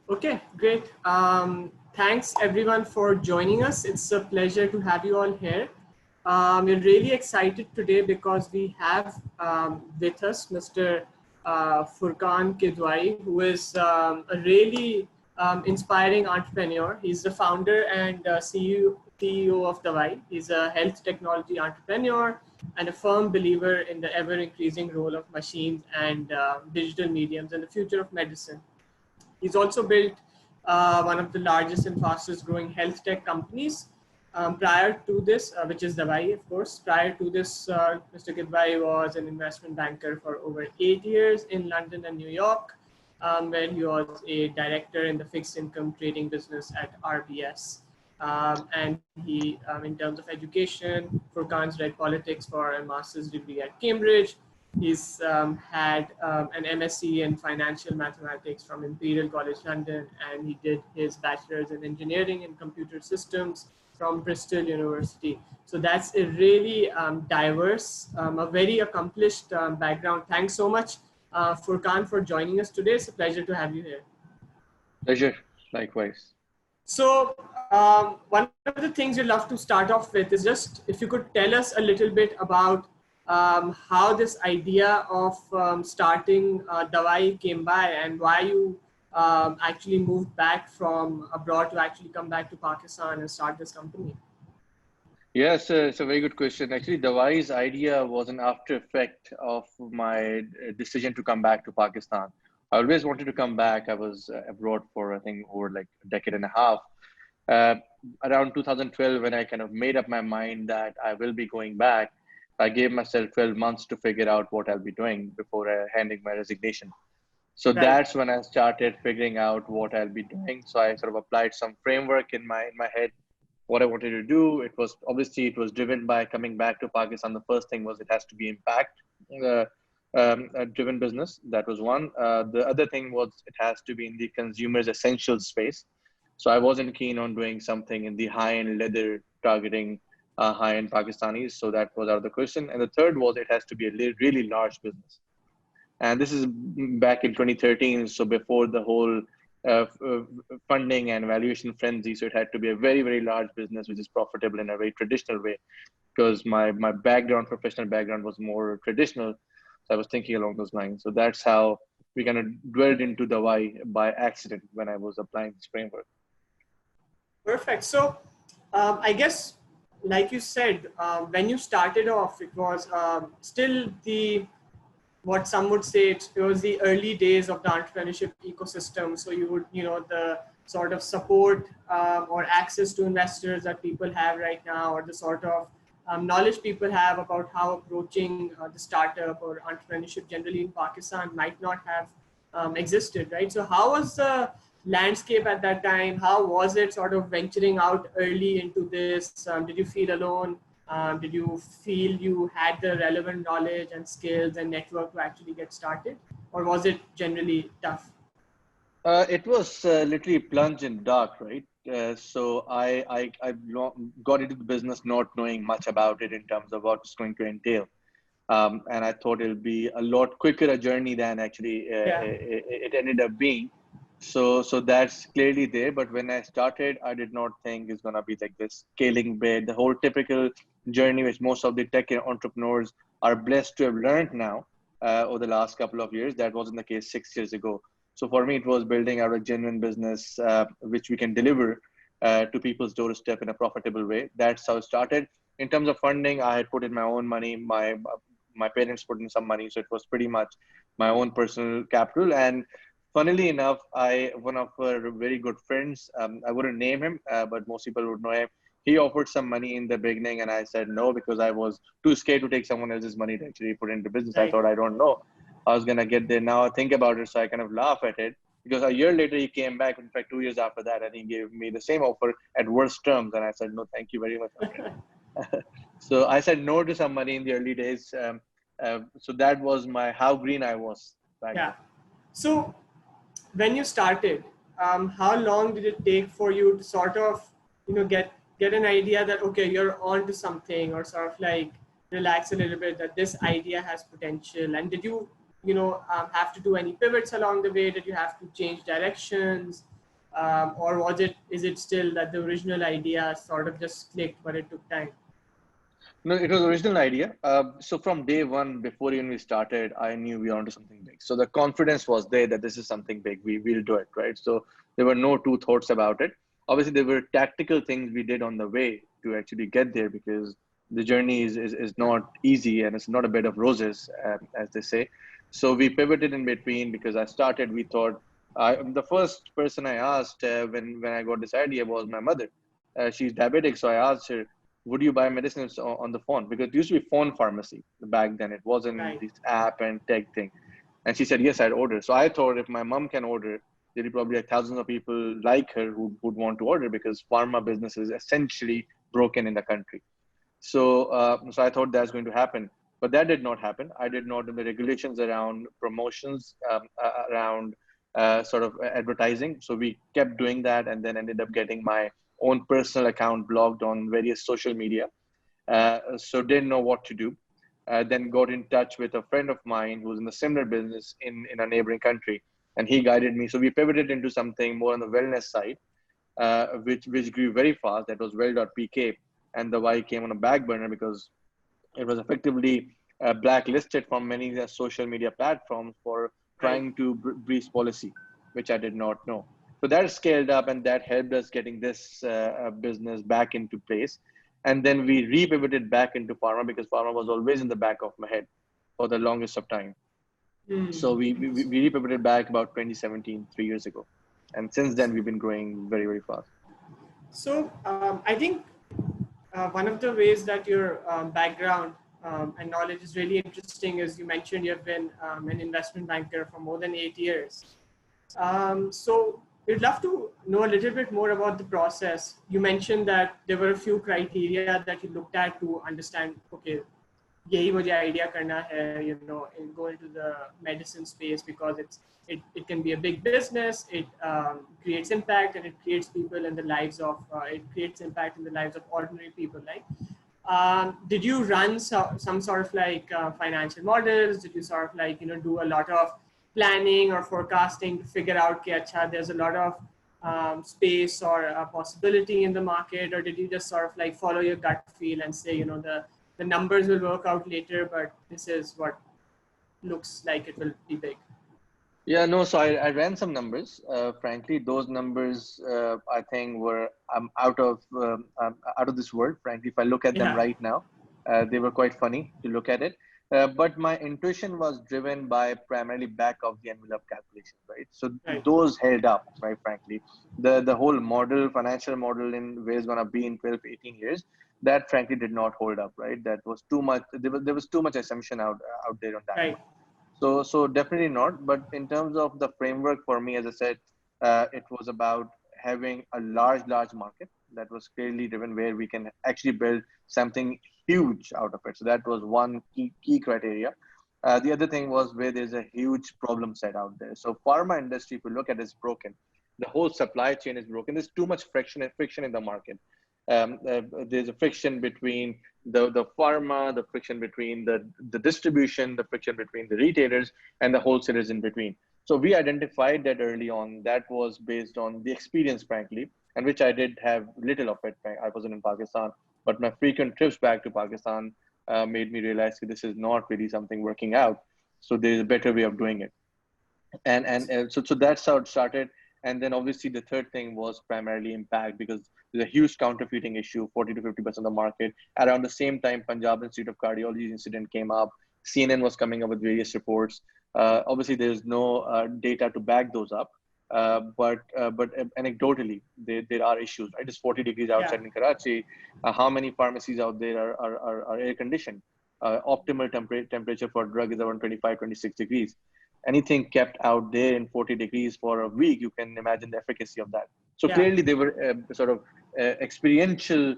Okay, great. Thanks everyone for joining us. It's a pleasure to have you all here. We're really excited today because we have with us Mr. Furquan Kidwai, who is a really inspiring entrepreneur. He's the founder and CEO of Dawaai. He's a health technology entrepreneur and a firm believer in the ever-increasing role of machines and digital mediums and the future of medicine. He's also built one of the largest and fastest growing health tech companies. Prior to this, which is Dawaai, of course, prior to this, Mr. Kidwai was an investment banker for over 8 years in London and New York, where he was a director in the fixed income trading business at RBS. And he, in terms of education, Furkan's read politics for a master's degree at Cambridge. He's had an MSc in financial mathematics from Imperial College London, and he did his bachelor's in engineering and computer systems from Bristol University. So that's a really diverse, a very accomplished background. Thanks so much, Furkan, for joining us today. It's a pleasure to have you here. Pleasure, likewise. So one of the things we'd love to start off with is just if you could tell us a little bit about how this idea of starting Dawaai came by and why you actually moved back from abroad to actually come back to Pakistan and start this company. Yes, it's a very good question. Actually, Dawai's idea was an after effect of my decision to come back to Pakistan. I always wanted to come back. I was abroad for, I think, over like a decade and a half. Uh, Around 2012, when I kind of made up my mind that I will be going back, I gave myself 12 months to figure out what I'll be doing before handing my resignation. So Right. that's when I started figuring out what I'll be doing. So I sort of applied some framework in my head, what I wanted to do. It was obviously it was driven by coming back to Pakistan. The first thing was it has to be impact driven business. That was one. The other thing was it has to be in the consumer's essential space. So I wasn't keen on doing something in the high-end leather targeting high-end Pakistanis. So that was out of the question. And the third was it has to be a really large business. And this is back in 2013, so before the whole funding and valuation frenzy. So it had to be a very large business which is profitable in a very traditional way, because my background, professional background, was more traditional. So I was thinking along those lines. So that's how we kind of dwelled into Dawaai by accident when I was applying this framework. Perfect. So I guess, like you said, when you started off, it was still what some would say it was the early days of the entrepreneurship ecosystem. So you would, the sort of support or access to investors that people have right now, or the sort of knowledge people have about how approaching the startup or entrepreneurship generally in Pakistan might not have existed, right? So how was the landscape at that time? How was it sort of venturing out early into this? Did you feel alone? Did you feel you had the relevant knowledge and skills and network to actually get started? Or was it generally tough? It was literally plunge in dark, right? So I got into the business not knowing much about it in terms of what it's going to entail. And I thought it'll be a lot quicker a journey than actually Yeah. it ended up being. So that's clearly there. But when I started, I did not think it's gonna be like this scaling bit, the whole typical journey which most of the tech entrepreneurs are blessed to have learned now over the last couple of years. That wasn't the case 6 years ago. So for me, it was building out a genuine business which we can deliver to people's doorstep in a profitable way. That's how it started. In terms of funding, I had put in my own money. My parents put in some money, so it was pretty much my own personal capital. And funnily enough, one of our very good friends, I wouldn't name him, but most people would know him. He offered some money in the beginning, and I said no because I was too scared to take someone else's money to actually put into business. I Right. thought I don't know I was gonna get there. Now I think about it, so I kind of laugh at it because a year later he came back. In fact, 2 years after that, and he gave me the same offer at worse terms, and I said no, thank you very much, my friend. So I said no to some money in the early days. So that was my how green I was back Yeah. then. So when you started, how long did it take for you to sort of, get an idea that, okay, you're on to something, or sort of like relax a little bit that this idea has potential? And did you, have to do any pivots along the way? Did you have to change directions? or is it still that the original idea sort of just clicked, but it took time? No, it was original idea. So from day one, before even we started, I knew we were onto something big. So the confidence was there that this is something big. We'll do it, right? So there were no two thoughts about it. Obviously, there were tactical things we did on the way to actually get there, because the journey is not easy and it's not a bed of roses, as they say. So we pivoted in between, because I started, we thought, the first person I asked when I got this idea was my mother. She's diabetic. So I asked her, would you buy medicines on the phone? Because it used to be phone pharmacy back then. It wasn't Right. this app and tech thing. And she said, yes, I'd order. So I thought if my mom can order, there'll probably like thousands of people like her who would want to order, because pharma business is essentially broken in the country. So I thought that's going to happen, but that did not happen. I did not know the regulations around promotions, around sort of advertising. So we kept doing that, and then ended up getting my own personal account blocked on various social media. So didn't know what to do. Then got in touch with a friend of mine who's in a similar business in a neighboring country, and he guided me. So we pivoted into something more on the wellness side, which grew very fast. That was Well.pk, and the why came on a back burner because it was effectively blacklisted from many social media platforms for Right. trying to breach policy, which I did not know. So that scaled up, and that helped us getting this business back into place. And then we repivoted back into pharma, because pharma was always in the back of my head for the longest of time. So we repivoted back about 2017, 3 years ago. And since then, we've been growing very, very fast. So I think one of the ways that your background and knowledge is really interesting is you mentioned you have been an investment banker for more than 8 years. So we'd love to know a little bit more about the process. You mentioned that there were a few criteria that you looked at to understand, okay, यही मुझे idea करना है, go into the medicine space, because it can be a big business. It creates impact, and it creates people in the lives of it creates impact in the lives of ordinary people. Like, did you run some sort of like financial models? Did you sort of like do a lot of planning or forecasting to figure out कि अच्छा there's a lot of space or a possibility in the market, or did you just sort of like follow your gut feel and say the numbers will work out later, but this is what looks like it will be big? Yeah, no, so I ran some numbers. Frankly, those numbers I think were out of this world. Frankly, if I look at them Yeah. right now, they were quite funny to look at it. But my intuition was driven by primarily back of the envelope calculations, right? So Right. those held up, right? Frankly, the whole model, financial model in where it's gonna be in 12, 18 years, that frankly did not hold up, right? That was too much. There was too much assumption out there on that Right. one. So definitely not. But in terms of the framework for me, as I said, it was about having a large market that was clearly driven, where we can actually build something huge out of it. So that was one key criteria. The other thing was where there's a huge problem set out there. So pharma industry, if you look at it, is broken. The whole supply chain is broken. There's too much friction in the market. There's a friction between the pharma, the friction between the distribution, the friction between the retailers, and the wholesalers in between. So we identified that early on. That was based on the experience, frankly, and which I did have little of it. I wasn't in Pakistan, but my frequent trips back to Pakistan made me realize that this is not really something working out. So there's a better way of doing it. And so that's how it started. And then obviously the third thing was primarily impact, because there's a huge counterfeiting issue, 40 to 50% of the market. Around the same time, Punjab Institute of Cardiology incident came up. CNN was coming up with various reports. Obviously, there's no data to back those up, but anecdotally, there are issues. Right, it's 40 degrees Yeah. outside in Karachi. How many pharmacies out there are air conditioned? Optimal temperature for a drug is around 25, 26 degrees. Anything kept out there in 40 degrees for a week, you can imagine the efficacy of that. So Yeah. clearly, there were sort of experiential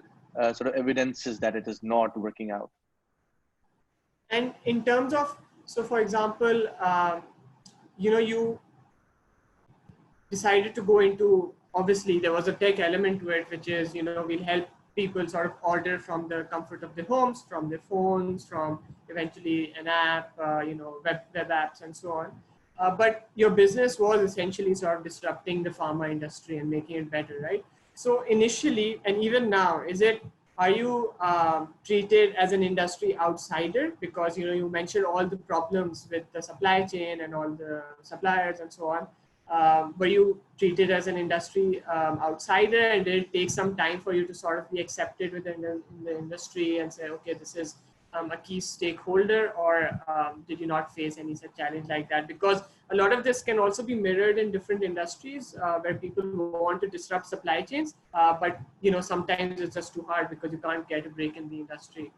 sort of evidences that it is not working out. And in terms of, so for example, you decided to go into, obviously there was a tech element to it, which is, we'll help people sort of order from the comfort of their homes, from their phones, from eventually an app, web apps and so on. but your business was essentially sort of disrupting the pharma industry and making it better, right? So initially, and even now, are you treated as an industry outsider because you mentioned all the problems with the supply chain and all the suppliers and so on? Were you treated as an industry outsider, and did it take some time for you to sort of be accepted within the industry and say, okay, this is a key stakeholder, or did you not face any such challenge like that? Because a lot of this can also be mirrored in different industries where people want to disrupt supply chains, but sometimes it's just too hard because you can't get a break in the industry.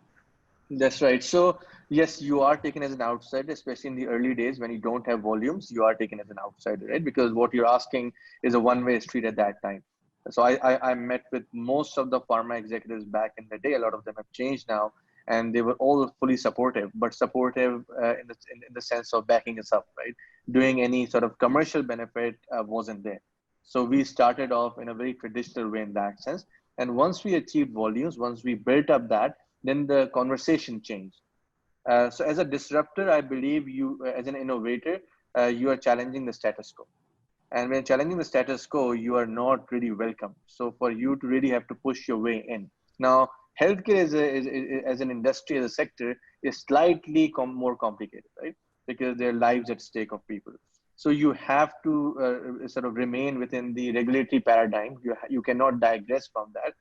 That's right. So yes, you are taken as an outsider, especially in the early days when you don't have volumes. You are taken as an outsider, right? Because what you're asking is a one-way street at that time. So I met with most of the pharma executives back in the day. A lot of them have changed now, and they were all fully supportive, but supportive in the sense of backing us up, right? Doing any sort of commercial benefit wasn't there. So we started off in a very traditional way in that sense. And once we achieved volumes, once we built up that, then the conversation changed. So as a disruptor, I believe as an innovator, you are challenging the status quo. And when challenging the status quo, you are not really welcome. So for you to really have to push your way in. Now, healthcare as an industry, as a sector, is slightly more complicated, right? Because there are lives at stake of people. So you have to sort of remain within the regulatory paradigm. You cannot digress from that.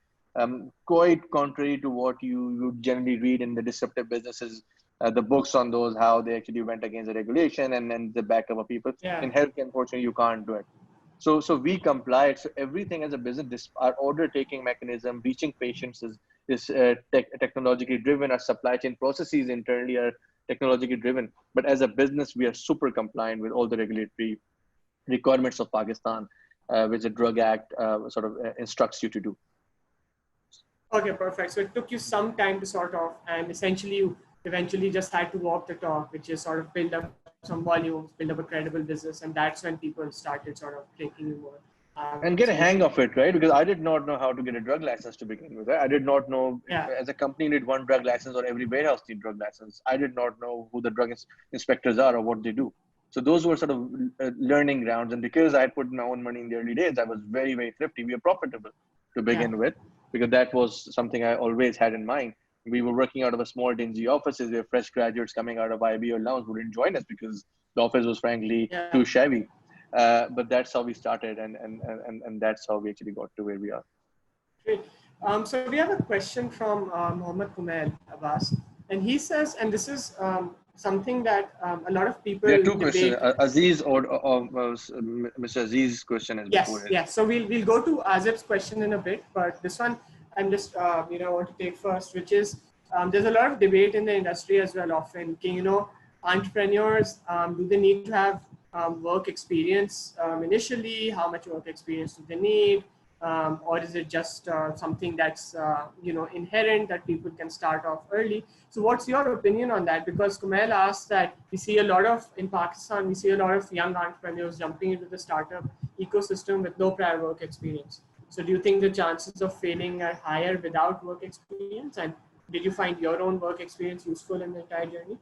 Quite contrary to what you generally read in the disruptive businesses, the books on those, how they actually went against the regulation and then the backup of people. Yeah. In healthcare, unfortunately, you can't do it. So we complied. So everything as a business, our order taking mechanism, reaching patients is technologically driven. Our supply chain processes internally are technologically driven. But as a business, we are super compliant with all the regulatory requirements of Pakistan, which the Drug Act instructs you to do. Okay, perfect. So it took you some time to sort of, and essentially you eventually just had to walk the talk, which is sort of build up some volumes, build up a credible business, and that's when people started sort of taking you more. And get a hang of it, right? Because I did not know how to get a drug license to begin with. Right? I did not know as a company you need one drug license or every warehouse need drug license. I did not know who the drug inspectors are or what they do. So those were sort of learning grounds. And because I put my own money in the early days, I was very, very thrifty. We were profitable to begin with, because that was something I always had in mind. We were working out of a small, dingy offices. We were fresh graduates coming out of IB or Lounge who didn't join us because the office was frankly too shabby. But that's how we started, and that's how we actually got to where we are. Great. So we have a question from Mohammed Kumail Abbas, and he says, and this is something that a lot of people there are two debate. questions, Aziz or Mr. Aziz's question is before it. Yes. So we'll go to Azib's question in a bit, but this one I'm just want to take first, which is there's a lot of debate in the industry as well. Often, entrepreneurs do they need to have work experience initially? How much work experience do they need? Or is it just something that's inherent that people can start off early? So what's your opinion on that? Because Kumail asked that in Pakistan, we see a lot of young entrepreneurs jumping into the startup ecosystem with no prior work experience. So do you think the chances of failing are higher without work experience? And did you find your own work experience useful in the entire journey?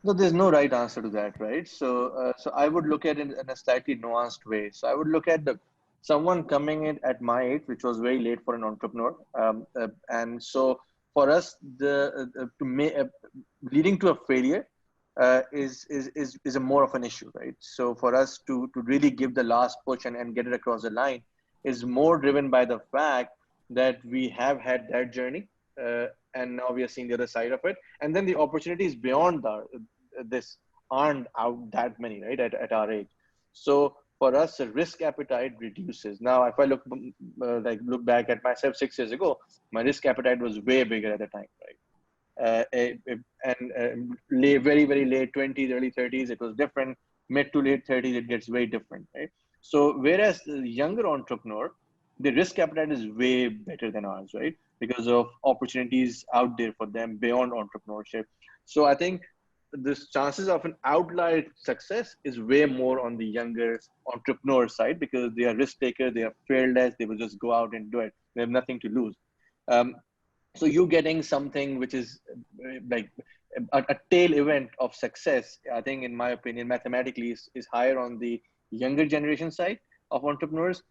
No, there's no right answer to that, right? So I would look at it in a slightly nuanced way. So I would look at someone coming in at my age, which was very late for an entrepreneur, and so for us, leading to a failure is a more of an issue, right? So for us to really give the last push and get it across the line is more driven by the fact that we have had that journey. And now we are seeing the other side of it. And then the opportunities beyond this aren't out that many, right, at our age. So for us, the risk appetite reduces. Now, if I look back at myself 6 years ago, my risk appetite was way bigger at the time, right? Very, very late 20s, early 30s, it was different. Mid to late 30s, it gets very different, right? So whereas the younger entrepreneur, the risk appetite is way better than ours, right? Because of opportunities out there for them beyond entrepreneurship. So I think the chances of an outlier success is way more on the younger entrepreneur side, because they are risk takers, they are fearless, they will just go out and do it. They have nothing to lose. So you getting something which is like a tail event of success, I think, in my opinion, mathematically is higher on the younger generation side of entrepreneurs.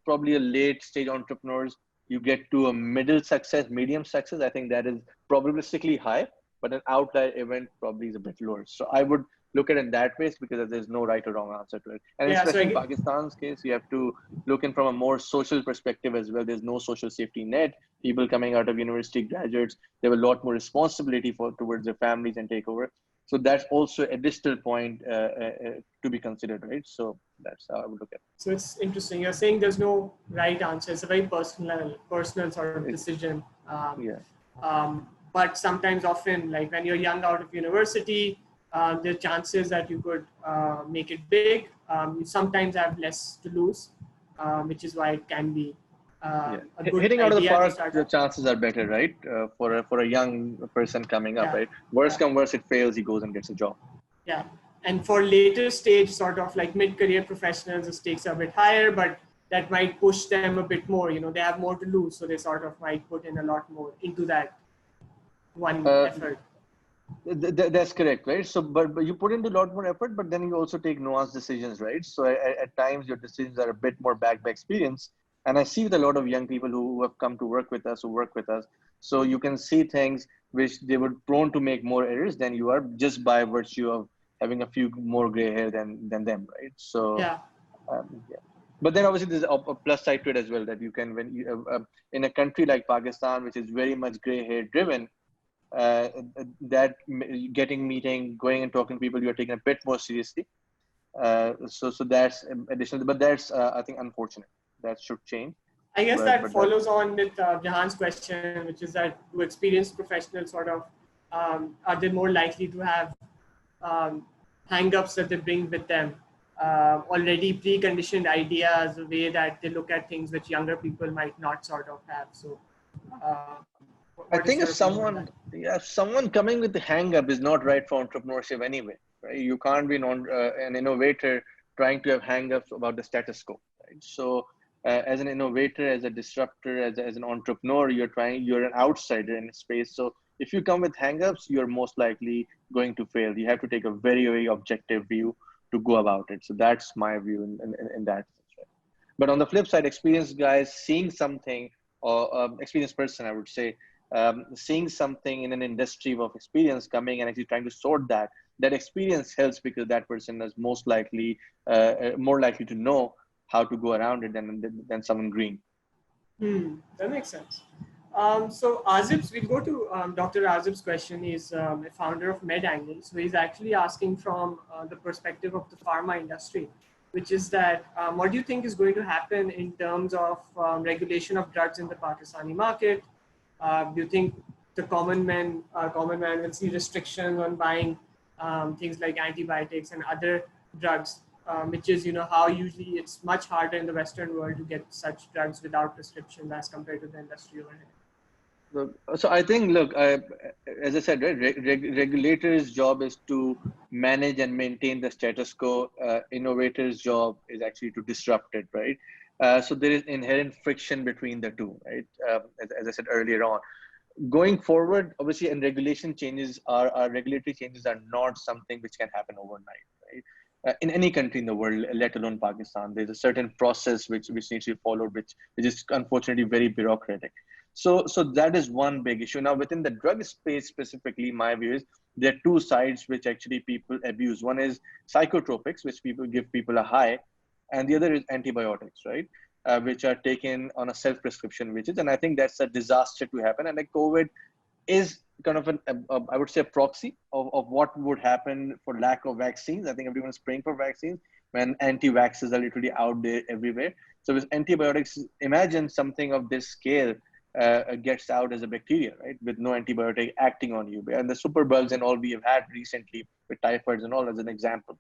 Probably a late stage entrepreneurs, you get to a middle success, medium success. I think that is probabilistically high, but an outlier event probably is a bit lower. So I would look at it in that way because there's no right or wrong answer to it. And Yeah, so especially I in get, Pakistan's case, you have to look in from a more social perspective as well. There's no social safety net. People coming out of university, graduates, they have a lot more responsibility towards their families and take over. So that's also a additional point to be considered, right? So that's how I would look at so it's interesting. You're saying there's no right answer. It's a very personal sort of it. decision. Yeah. But sometimes, often, like when you're young out of university, the chances that you could make it big, you sometimes have less to lose, which is why it can be Yeah, a good hitting out of the idea to park, start. the chances are better, right? For a young person coming up, Yeah, right? Worst yeah, come worst, it fails, he goes and gets a job. yeah. And for later stage, sort of like mid-career professionals, the stakes are a bit higher, but that might push them a bit more. You know, they have more to lose, so they sort of might put in a lot more into that one Uh, effort. that's correct, right? So, but you put into a lot more effort, but then you also take nuanced decisions, right? So at times your decisions are a bit more backed by experience. And I see with a lot of young people who have come to work with us, who work with us. So you can see things which they were prone to make more errors than you are just by virtue of having a few more gray hair than them, right? So, Yeah. yeah. But then obviously there's a plus side to it as well that you can, when you, in a country like Pakistan, which is very much gray hair driven, uh, that getting meeting, going and talking to people, you're taking a bit more seriously. So that's additional, but that's I think unfortunate. That should change. I guess But that but that follows on with Jahan's question, which is that do experienced professionals sort of are they more likely to have hang-ups that they bring with them, already preconditioned ideas, the way that they look at things, which younger people might not sort of have. So, uh, I what is think if your opinion on that? someone, yeah, if someone coming with the hang up is not right for entrepreneurship anyway, right? You can't be an innovator trying to have hang ups about the status quo, right? So as an innovator, as a disruptor, as an entrepreneur, you're an outsider in a space. So if you come with hang ups, you're most likely going to fail. You have to take a very, very objective view to go about it. So that's my view in that sense, right? But on the flip side, experienced guys seeing something, or experienced person, I would say, seeing something in an industry of experience coming and actually trying to sort that experience helps because that person is most likely more likely to know how to go around it than someone green. That makes sense. So Azib's, we'll go to Dr. Azib's question. He's a founder of MedAngle. So he's actually asking from the perspective of the pharma industry, which is that what do you think is going to happen in terms of regulation of drugs in the Pakistani market? Do you think the common man will see restrictions on buying things like antibiotics and other drugs, which is, you know, how usually it's much harder in the Western world to get such drugs without prescriptions as compared to the industry over here. So I think, look, as I said, right, regulators' job is to manage and maintain the status quo. Innovators' job is actually to disrupt it, right? So there is inherent friction between the two, right? As I said earlier on, going forward, obviously, and regulation changes are regulatory changes are not something which can happen overnight, right? In any country in the world, let alone Pakistan, there's a certain process which needs to be followed, which is unfortunately very bureaucratic. So that is one big issue. Now, within the drug space specifically, my view is there are two sides which actually people abuse. One is psychotropics, which people give people a high, and the other is antibiotics, right? Which are taken on a self-prescription basis. And I think that's a disaster to happen. And like COVID is kind of I would say, a proxy of what would happen for lack of vaccines. I think everyone's praying for vaccines when anti-vaxxers are literally out there everywhere. So with antibiotics, imagine something of this scale gets out as a bacteria, right? With no antibiotic acting on you. And the superbugs and all we have had recently with typhoids and all as an example.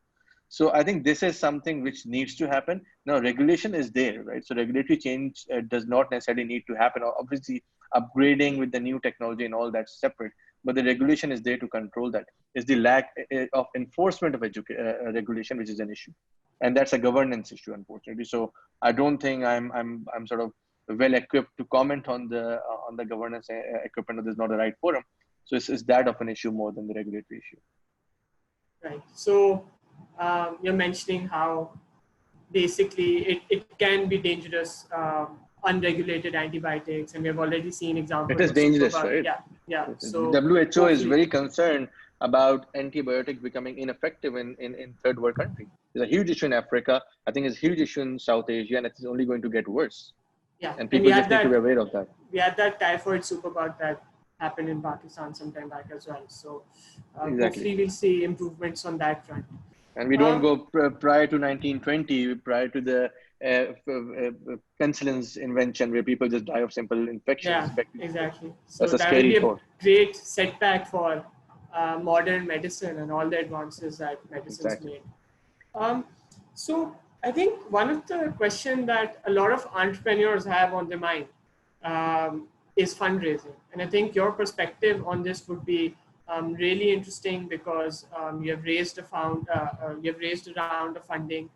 So I think this is something which needs to happen. Now, regulation is there, right? So regulatory change does not necessarily need to happen. Obviously, upgrading with the new technology and all that's separate. But the regulation is there to control that. It's the lack of enforcement of regulation which is an issue, and that's a governance issue, unfortunately. So I don't think I'm sort of well equipped to comment on the governance equipment. This is not the right forum. So it's that of an issue more than the regulatory issue. Right. So you're mentioning how basically it can be dangerous, unregulated antibiotics, and we have already seen It examples is of dangerous, superbug. right? Yeah, yeah. The So WHO is hopefully, very concerned about antibiotics becoming ineffective in third world countries. There's a huge issue in Africa. I think it's a huge issue in South Asia, and it's only going to get worse. yeah. And And we people had just need to be that aware of that. typhoid superbug that happened in Pakistan sometime back as well. So Exactly. hopefully we'll see improvements on that front. And we don't Um, go prior to 1920, prior to the penicillin's invention, where people just die of simple infections, yeah, bacterial infections. exactly. That's So a that will scary be a thought. great setback for modern medicine and all the advances that medicine's Exactly. made. Um, so I think one of the questions that a lot of entrepreneurs have on their mind is fundraising, and I think your perspective on this would be really interesting because you have raised a round of funding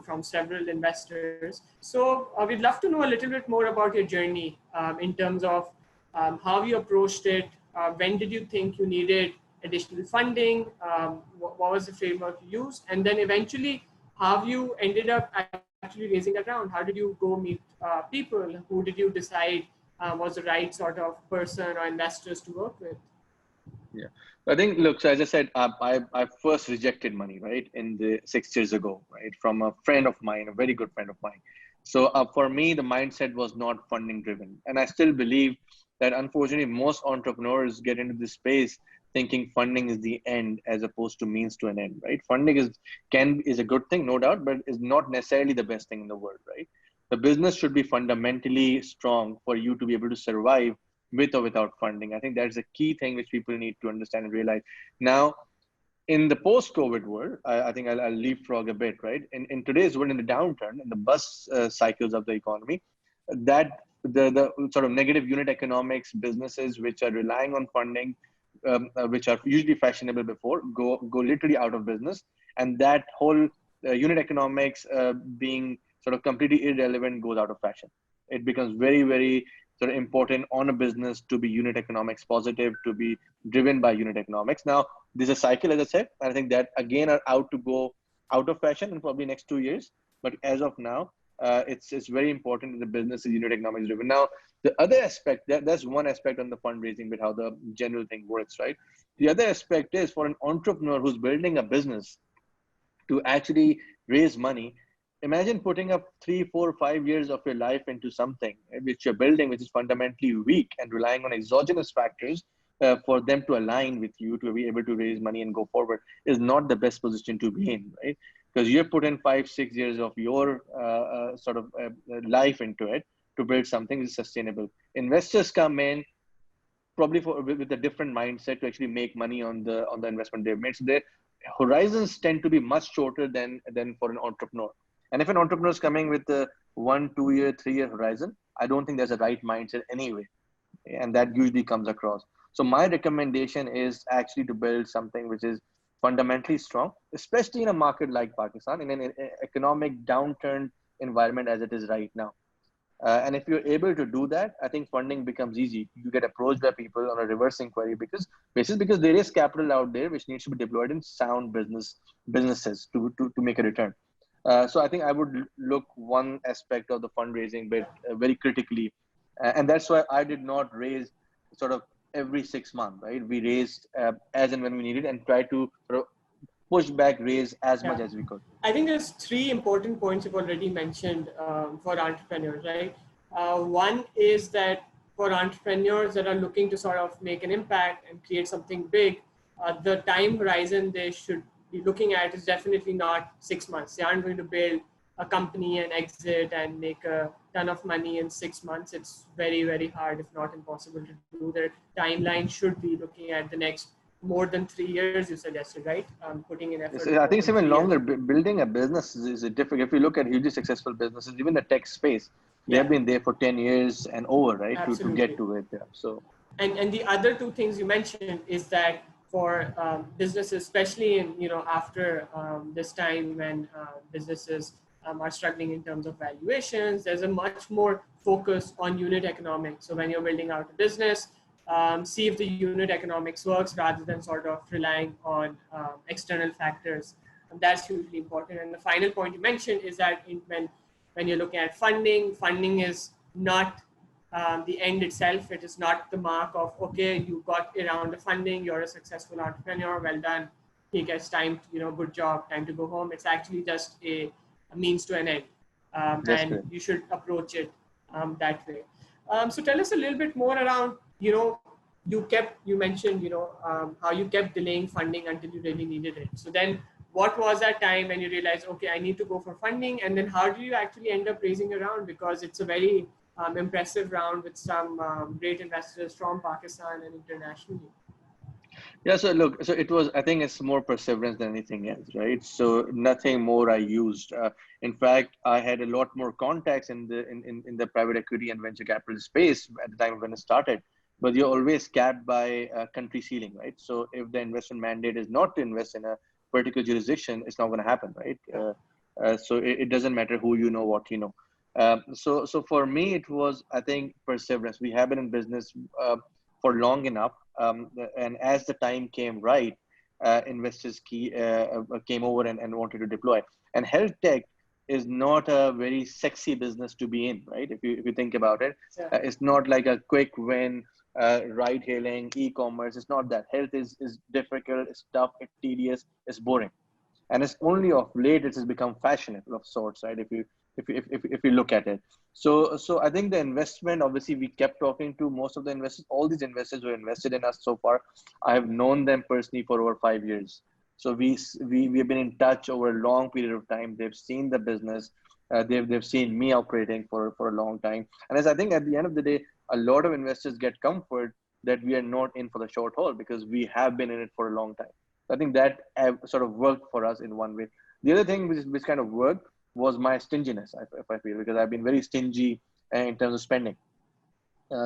from several investors. So we'd love to know a little bit more about your journey in terms of how you approached it. When did you think you needed additional funding? What was the framework you used? And then eventually, how you ended up actually raising that round? How did you go meet people? Who did you decide was the right sort of person or investors to work with? Yeah. I think, look, so as I said, I first rejected money, right, in the 6 years ago, right, from a friend of mine, a very good friend of mine. So for me, the mindset was not funding driven. And I still believe that unfortunately, most entrepreneurs get into this space thinking funding is the end as opposed to means to an end, right? Funding is a good thing, no doubt, but is not necessarily the best thing in the world, right? The business should be fundamentally strong for you to be able to survive with or without funding. I think that's a key thing which people need to understand and realize. Now, in the post-COVID world, I think I'll leapfrog a bit, right? In today's world, in the downturn, in the bus cycles of the economy, that the sort of negative unit economics businesses which are relying on funding, which are usually fashionable before, go literally out of business, and that whole unit economics being sort of completely irrelevant goes out of fashion. It becomes very, very sort of important on a business to be unit economics positive, to be driven by unit economics. Now, there's a cycle, as I said, and I think that again are out to go out of fashion in probably next 2 years. But as of now, it's very important that the business is unit economics driven. Now, the other aspect, that's one aspect on the fundraising bit, how the general thing works, right? The other aspect is for an entrepreneur who's building a business to actually raise money. Imagine putting up 3, 4, 5 years of your life into something which you're building, which is fundamentally weak and relying on exogenous factors for them to align with you to be able to raise money and go forward is not the best position to be in, right? Because you have put in 5, 6 years of your life into it to build something that is sustainable. Investors come in probably with a different mindset to actually make money on the investment they've made. So their horizons tend to be much shorter than for an entrepreneur. And if an entrepreneur is coming with a 1, 2 year, 3 year horizon, I don't think there's a right mindset anyway, and that usually comes across. So my recommendation is actually to build something which is fundamentally strong, especially in a market like Pakistan, in an economic downturn environment as it is right now. And if you're able to do that, I think funding becomes easy. You get approached by people on a reverse inquiry because there is capital out there which needs to be deployed in sound businesses to make a return. So I think I would look one aspect of the fundraising bit very critically, and that's why I did not raise sort of every 6 months. Right, we raised as and when we needed, and try to sort of push back raise as Yeah. much as we could. I think there's three important points you've already mentioned for entrepreneurs, right? One is that for entrepreneurs that are looking to sort of make an impact and create something big, the time horizon they should be looking at is definitely not 6 months. They aren't going to build a company and exit and make a ton of money in 6 months. It's very, very hard, if not impossible to do. Their timeline should be looking at the next more than 3 years, you suggested, right? Putting in effort of I more think it's than even 3 years. longer. Building a business is difficult. If you look at hugely successful businesses, even the tech space, they have Yeah, been there for 10 years and over, right, to get absolutely. to it. Yeah. So, And the other two things you mentioned is that for businesses, especially in after this time when businesses are struggling in terms of valuations, there's a much more focus on unit economics. So when you're building out a business, see if the unit economics works rather than sort of relying on external factors. And that's hugely important. And the final point you mentioned is that when you're looking at funding, funding is not the end itself. It is not the mark of, okay, you got a round of funding, you're a successful entrepreneur, well done. He gets time, good job, time to go home. It's actually just a means to an end. That's And correct. you should approach it that way. So tell us a little bit more around, you mentioned, how you kept delaying funding until you really needed it. So then what was that time when you realized, okay, I need to go for funding? And then how did you actually end up raising a round? Because it's a very impressive round with some great investors from Pakistan and internationally. Yeah, so look, so it was, I think it's more perseverance than anything else, right? So nothing more I used. In fact, I had a lot more contacts in the private equity and venture capital space at the time when it started. But you're always capped by a country ceiling, right? So if the investment mandate is not to invest in a particular jurisdiction, it's not going to happen, right? So it doesn't matter who you know, what you know. So for me, it was, I think, perseverance. We have been in business for long enough. And as the time came right, investors came over and wanted to deploy. And health tech is not a very sexy business to be in, right? If you think about it, Yeah. it's not like a quick win, ride hailing, e-commerce. It's not that. Health is difficult, it's tough, it's tedious, it's boring, and it's only of late it has become fashionable of sorts, right? If you look at it. So I think the investment, obviously we kept talking to most of the investors. All these investors who invested in us so far, I have known them personally for over 5 years. So we've been in touch over a long period of time. They've seen the business. They've seen me operating for a long time. And as I think at the end of the day, a lot of investors get comfort that we are not in for the short haul because we have been in it for a long time. I think that sort of worked for us in one way. The other thing which kind of worked was my stinginess, if I feel, because I've been very stingy in terms of spending.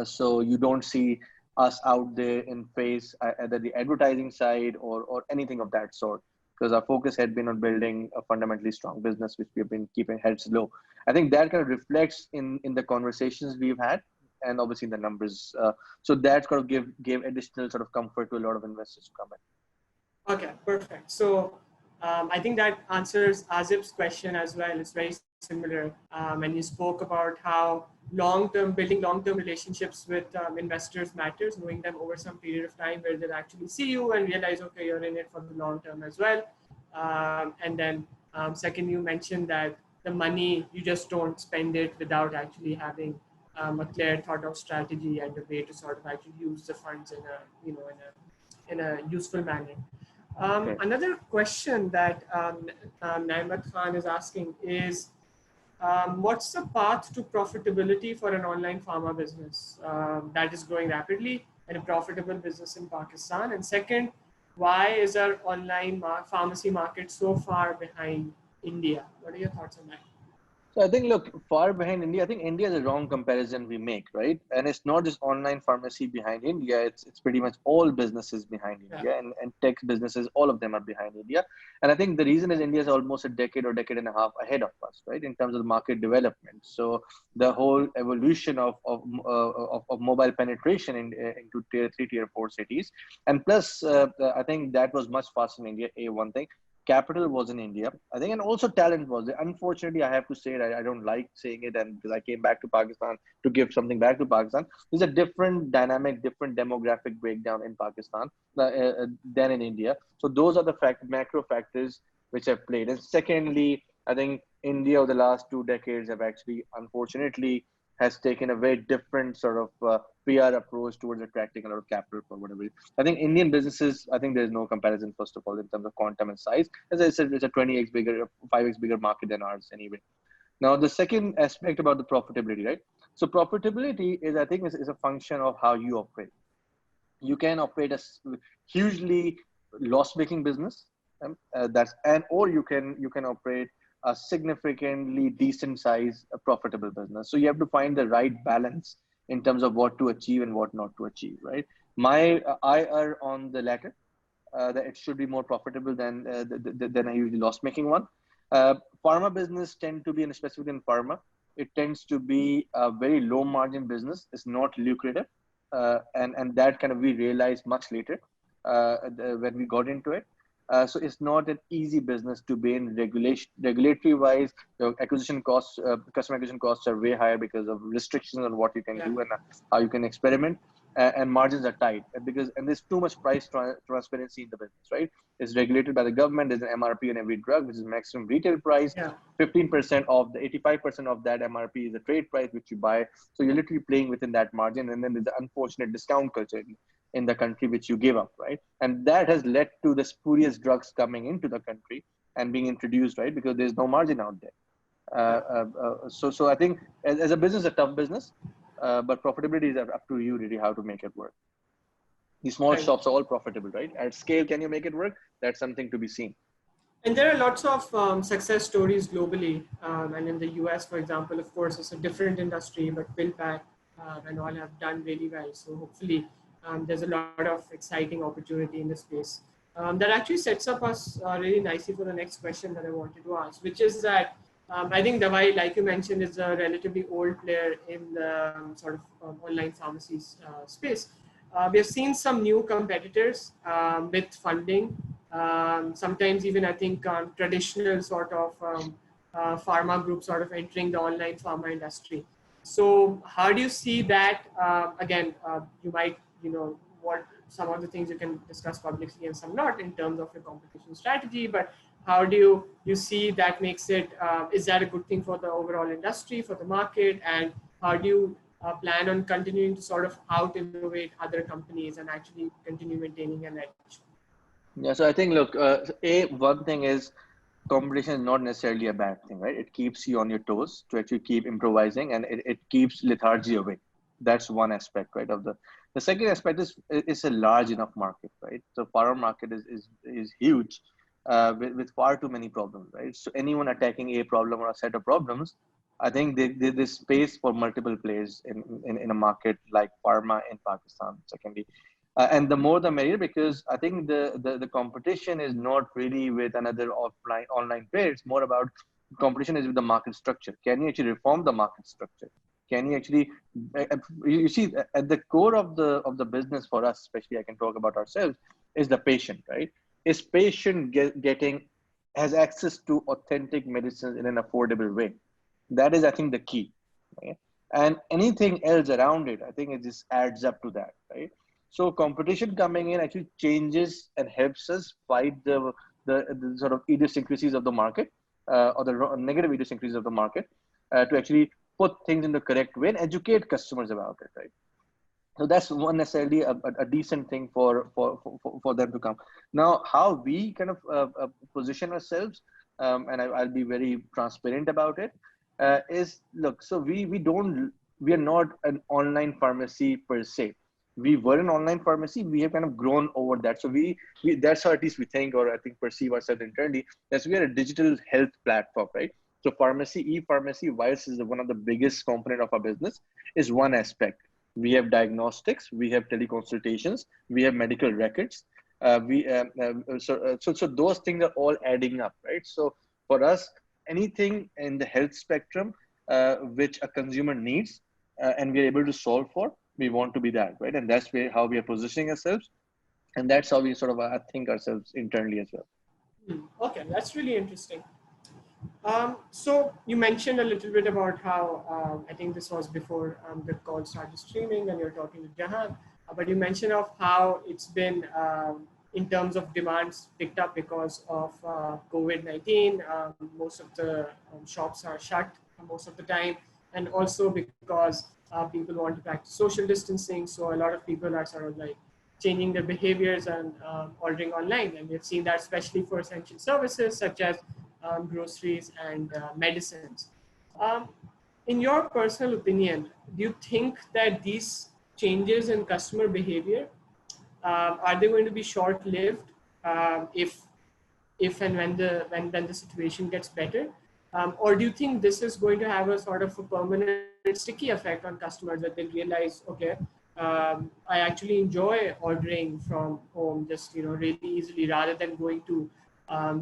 So you don't see us out there in face either the advertising side or anything of that sort, because our focus had been on building a fundamentally strong business, which we've been keeping heads low. I think that kind of reflects in the conversations we've had and obviously in the numbers. So that kind of gave additional sort of comfort to a lot of investors to come in. Okay, perfect. So I think that answers Azib's question as well. It's very similar. And you spoke about how building long-term relationships with investors matters, knowing them over some period of time where they'll actually see you and realize, okay, you're in it for the long term as well. And then second, you mentioned that the money, you just don't spend it without actually having a clear thought of strategy and a way to sort of actually use the funds in a useful manner. Okay. Another question that Naimat Khan is asking is, what's the path to profitability for an online pharma business that is growing rapidly and a profitable business in Pakistan? And second, why is our online pharmacy market so far behind India? What are your thoughts on that? So I think, look, far behind India. I think India is a wrong comparison we make, right? And it's not just online pharmacy behind India. It's pretty much all businesses behind Yeah. India, and tech businesses, all of them are behind India. And I think the reason is India is almost a decade or decade and a half ahead of us, right, in terms of market development. So the whole evolution of mobile penetration into tier three, tier four cities, and plus, I think that was much faster in India. One thing, capital was in India, I think, and also talent was there. Unfortunately, I have to say that I don't like saying it, and because I came back to Pakistan to give something back to Pakistan, there's a different dynamic, different demographic breakdown in Pakistan than in India. So those are the macro factors which have played. And secondly, I think India over the last 2 decades have actually, unfortunately, has taken a very different sort of PR approach towards attracting a lot of capital for whatever. I think Indian businesses, I think there's no comparison, first of all, in terms of quantum and size. As I said, it's a 20x bigger, 5x bigger market than ours anyway. Now, the second aspect about the profitability, right? So profitability is, I think, is a function of how you operate. You can operate a hugely loss-making business, or you can operate a significantly decent size, profitable business. So you have to find the right balance in terms of what to achieve and what not to achieve, right? I are on the latter, that it should be more profitable than a usually loss-making one. Pharma business tend to be, and specifically in pharma, it tends to be a very low margin business. It's not lucrative. and that kind of we realized much later when we got into it. So it's not an easy business to be in. Regulatory wise, the acquisition costs, customer acquisition costs are way higher because of restrictions on what you can Yeah. do and how you can experiment. And margins are tight because there's too much price transparency in the business, right? It's regulated by the government. There's an MRP on every drug, which is maximum retail price. Yeah. 15% of the 85% of that MRP is a trade price which you buy. So you're literally playing within that margin, and then there's the unfortunate discount culture in the country which you give up, right? And that has led to the spurious drugs coming into the country and being introduced, right? Because there's no margin out there. Yeah. So I think as a business, a tough business, but profitability is up to you really how to make it work. The small Right. shops are all profitable, right? At scale, can you make it work? That's something to be seen. And there are lots of success stories globally. And in the US, for example, of course, it's a different industry, but PillPack and all have done really well. So hopefully, there's a lot of exciting opportunity in this space. That actually sets up us really nicely for the next question that I wanted to ask, which is that I think Dawaai, like you mentioned, is a relatively old player in the sort of online pharmacies space. We have seen some new competitors with funding. Sometimes even I think traditional sort of pharma groups sort of entering the online pharma industry. So how do you see that? Again, you might, what some of the things you can discuss publicly and some not in terms of your competition strategy, but how do you see that makes it, is that a good thing for the overall industry, for the market? And how do you plan on continuing to sort of out innovate other companies and actually continue maintaining an edge? Yeah, so I think, look, one thing is competition is not necessarily a bad thing, right? It keeps you on your toes to actually keep improvising, and it keeps lethargy away. That's one aspect, right? The second aspect is it's a large enough market, right? So pharma market is huge, with far too many problems, right? So anyone attacking a problem or a set of problems, I think there's space for multiple players in a market like pharma in Pakistan. Secondly, and the more the merrier, because I think the competition is not really with another offline online player. It's more about competition is with the market structure. Can you actually reform the market structure? Can you actually you see at the core of the business for us, especially I can talk about ourselves, is the patient, right? Is patient getting has access to authentic medicines in an affordable way? That is, I think, the key, right? And anything else around it, I think it just adds up to that, right? So competition coming in actually changes and helps us fight the sort of idiosyncrasies of the market, or the negative idiosyncrasies of the market, to actually put things in the correct way and educate customers about it, right? So that's one necessarily a decent thing for them to come. Now, how we kind of position ourselves, and I'll be very transparent about it, is look. So we are not an online pharmacy per se. We were an online pharmacy. We have kind of grown over that. So we that's how at least we think, or I think perceive ourselves internally, that we are a digital health platform, right? So pharmacy, e-pharmacy, whilst is one of the biggest component of our business, is one aspect. We have diagnostics, we have teleconsultations, we have medical records. So those things are all adding up, right? So for us, anything in the health spectrum which a consumer needs, and we are able to solve for, we want to be that, right? And that's how we are positioning ourselves, and that's how we sort of think ourselves internally as well. Okay, that's really interesting. So you mentioned a little bit about how I think this was before the call started streaming, and you're talking to Jahan. But you mentioned of how it's been in terms of demands picked up because of COVID-19. Most of the shops are shut most of the time, and also because people want to practice social distancing. So a lot of people are sort of like changing their behaviors and ordering online, and we've seen that especially for essential services such as groceries and medicines. Um, in your personal opinion, do you think that these changes in customer behavior are they going to be short-lived if and when the situation gets better, or do you think this is going to have a sort of a permanent sticky effect on customers that they realize, okay, I actually enjoy ordering from home just really easily rather than going to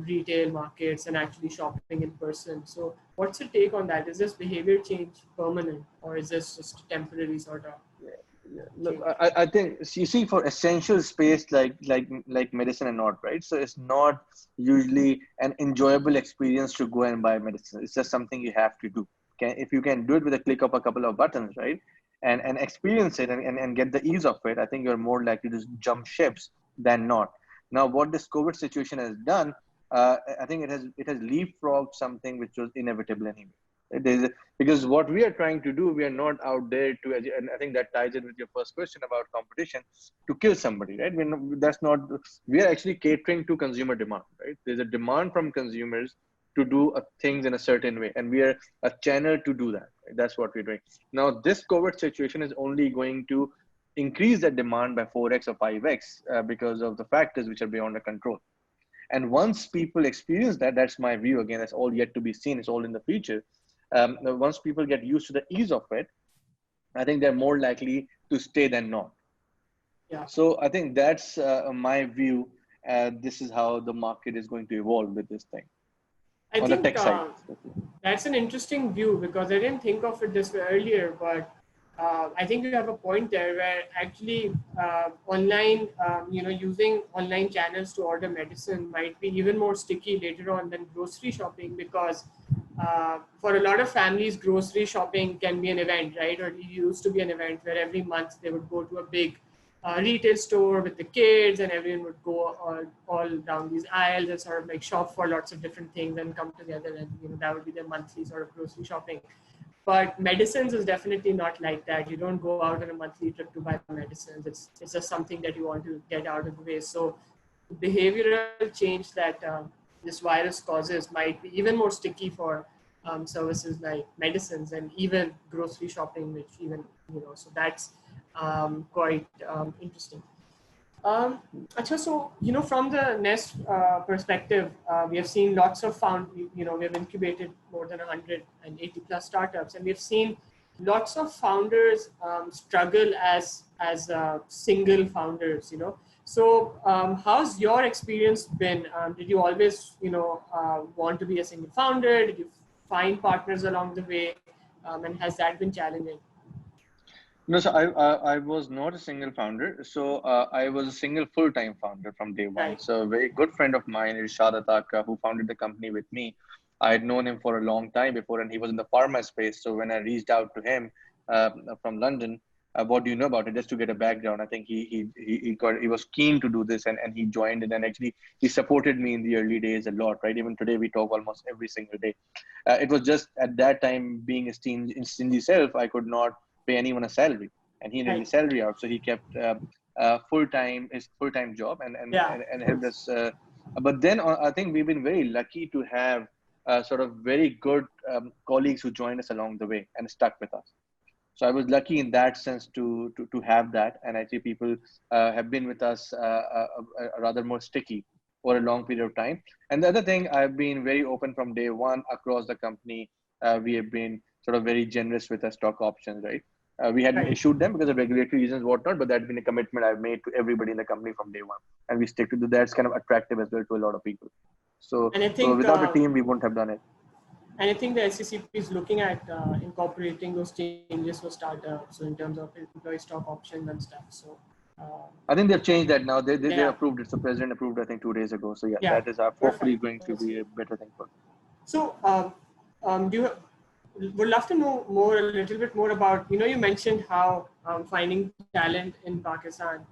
retail markets and actually shopping in person. So what's your take on that? Is this behavior change permanent, or is this just temporary sort of? Look, change? I think you see for essential space like medicine and not right. So it's not usually an enjoyable experience to go and buy medicine. It's just something you have to do. If you can do it with a click of a couple of buttons, right, and experience it and get the ease of it, I think you're more likely to jump ships than not. Now, what this COVID situation has done, I think it has leapfrogged something which was inevitable anyway. Because what we are trying to do, we are not out there to, and I think that ties in with your first question about competition, to kill somebody, right? That's not, we are actually catering to consumer demand, right? There's a demand from consumers to do things in a certain way, and we are a channel to do that, right? That's what we're doing. Now, this COVID situation is only going to increase that demand by 4x or 5x because of the factors which are beyond our control. And once people experience that, that's my view. Again, that's all yet to be seen. It's all in the future. Once people get used to the ease of it, I think they're more likely to stay than not. Yeah. So I think that's my view. This is how the market is going to evolve with this thing I on the think tech side. that's an interesting view because I didn't think of it this way earlier, but I think you have a point there where actually online, using online channels to order medicine might be even more sticky later on than grocery shopping because for a lot of families, grocery shopping can be an event, right? Or it used to be an event where every month they would go to a big retail store with the kids and everyone would go all down these aisles and sort of like shop for lots of different things and come together and that would be their monthly sort of grocery shopping. But medicines is definitely not like that. You don't go out on a monthly trip to buy medicines. It's just something that you want to get out of the way. So behavioral change that this virus causes might be even more sticky for services like medicines and even grocery shopping, which even, so that's quite interesting. Achha, so, from the Nest perspective, we have seen lots of we have incubated more than 180 plus startups, and we've seen lots of founders struggle as single founders, So how's your experience been? Did you always, want to be a single founder? Did you find partners along the way? And has that been challenging? No, so I was not a single founder. So I was a single full-time founder from day one. Right. So a very good friend of mine, Irshad Ataka, who founded the company with me. I had known him for a long time before, and he was in the pharma space. So when I reached out to him from London, what do you know about it? Just to get a background, I think he was keen to do this, and he joined it, and actually he supported me in the early days a lot. Right, even today we talk almost every single day. It was just at that time, being a stingy self, I could not pay anyone a salary, and he needed a Right. salary out, so he kept his full-time job Yeah. and helped us. But then I think we've been very lucky to have sort of very good colleagues who joined us along the way and stuck with us. So I was lucky in that sense to have that, and I see people have been with us rather more sticky for a long period of time. And the other thing, I've been very open from day one across the company. We have been sort of very generous with our stock options, right? We hadn't Right. issued them because of regulatory reasons, whatnot, but that's been a commitment I've made to everybody in the company from day one, and we stick to that. That's kind of attractive as well to a lot of people. So And I think without a team, we wouldn't have done it. And I think the SECP is looking at incorporating those changes for startups, so in terms of employee stock options and stuff. So, I think they've changed that now. They yeah, approved it. So president approved, I think, 2 days ago. So yeah, yeah, that is hopefully perfect. going to be a better thing for them. So, do you would love to know a little bit more about, you mentioned how finding talent in Pakistan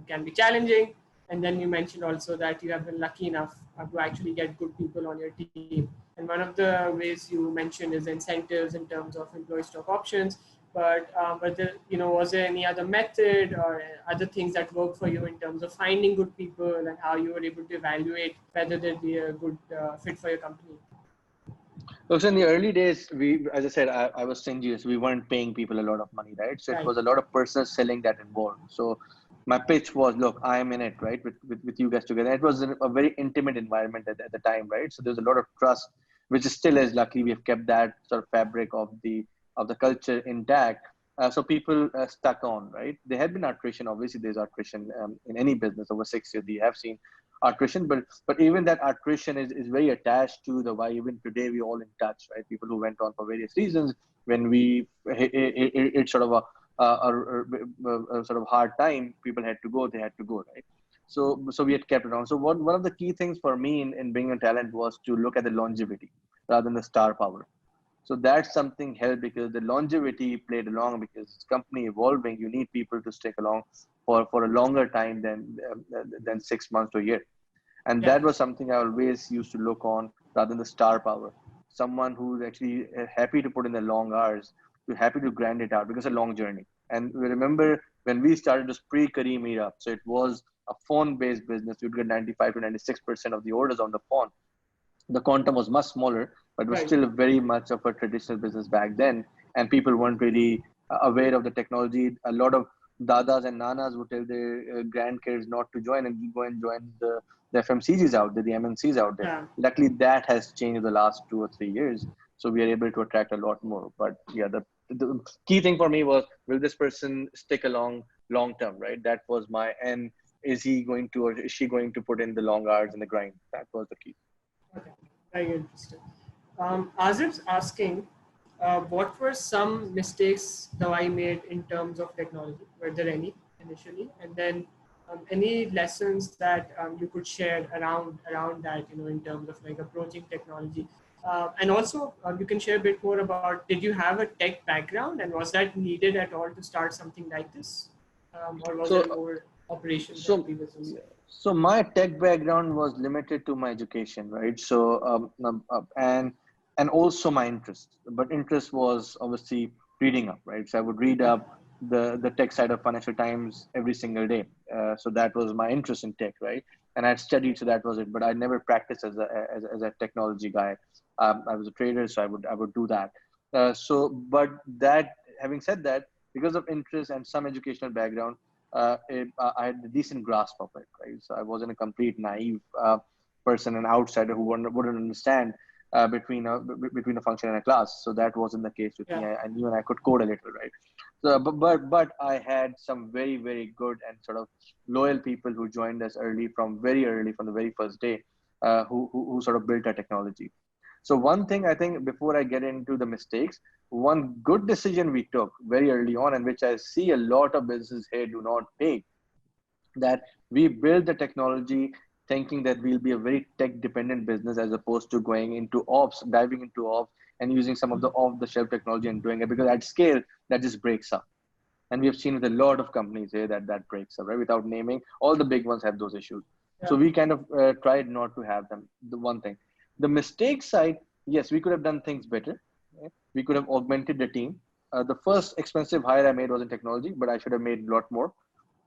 can be challenging. And then you mentioned also that you have been lucky enough to actually get good people on your team. And one of the ways you mentioned is incentives in terms of employee stock options. But was there any other method or other things that work for you in terms of finding good people and how you were able to evaluate whether they'd be a good fit for your company? So in the early days, as I said, I was stingy, so we weren't paying people a lot of money, right? So it Right. was a lot of personal selling that involved. So my pitch was, look, I am in it, right, with you guys together. It was a very intimate environment at the time, right? So there's a lot of trust, which is still is. Luckily, we have kept that sort of fabric of the culture intact. So people stuck on, right? There had been attrition. Obviously, there's attrition in any business over 6 years. We have seen attrition, but even that attrition is very attached to the why. Even today, we all in touch, right? People who went on for various reasons. When we hit sort of a sort of hard time, people had to go, they had to go, right? So we had kept it on. So one of the key things for me in bringing in talent was to look at the longevity rather than the star power. So that's something helped because the longevity played along because it's company evolving. You need people to stick along for a longer time than 6 months to a year. And Yeah. that was something I always used to look on rather than the star power. Someone who's actually happy to put in the long hours, to happy to grind it out because it's a long journey. And we remember when we started this pre-Kareem era, so it was a phone-based business. You'd get 95 to 96% of the orders on the phone. The quantum was much smaller, but was Right. still very much of a traditional business back then. And people weren't really aware of the technology. A lot of dadas and nanas would tell their grandkids not to join and go and join the FMCGs out there, the MNCs out there. Yeah. Luckily, that has changed in the last 2 or 3 years. So we are able to attract a lot more. But yeah, the key thing for me was, will this person stick along long term, right? That was my, and is he going to, or is she going to put in the long hours and the grind? That was the key. Okay. Very interesting. Azib's asking, what were some mistakes Dawaai made in terms of technology? Were there any initially? And then any lessons that you could share around that, in terms of like approaching technology? And also, you can share a bit more about, did you have a tech background and was that needed at all to start something like this? Or was So it more operations and so pre-business? so my tech background was limited to my education, right? And also my interest, but interest was obviously reading up, right? So I would read Yeah. up the tech side of Financial Times every single day. So that was my interest in tech, right? And I'd studied, so that was it. But I never practiced as a technology guy. I was a trader, so I would do that. But that, having said that, because of interest and some educational background, I had a decent grasp of it, right? So I wasn't a complete naive person, an outsider who wouldn't understand between a function and a class. So that wasn't the case with me. Yeah. I knew and I could code a little, right? So, but I had some very very good and sort of loyal people who joined us very early from the very first day, who sort of built our technology. So one thing I think before I get into the mistakes, one good decision we took very early on, and which I see a lot of businesses here do not take, that we build the technology thinking that we'll be a very tech dependent business as opposed to going into ops, diving into ops and using some of the off the shelf technology and doing it, because at scale that just breaks up. And we have seen with a lot of companies here that breaks up, right? Without naming, all the big ones have those issues. So Yeah. we kind of tried not to have them. The one thing, the mistake side, yes, we could have done things better. Right? We could have augmented the team. The first expensive hire I made was in technology, but I should have made a lot more.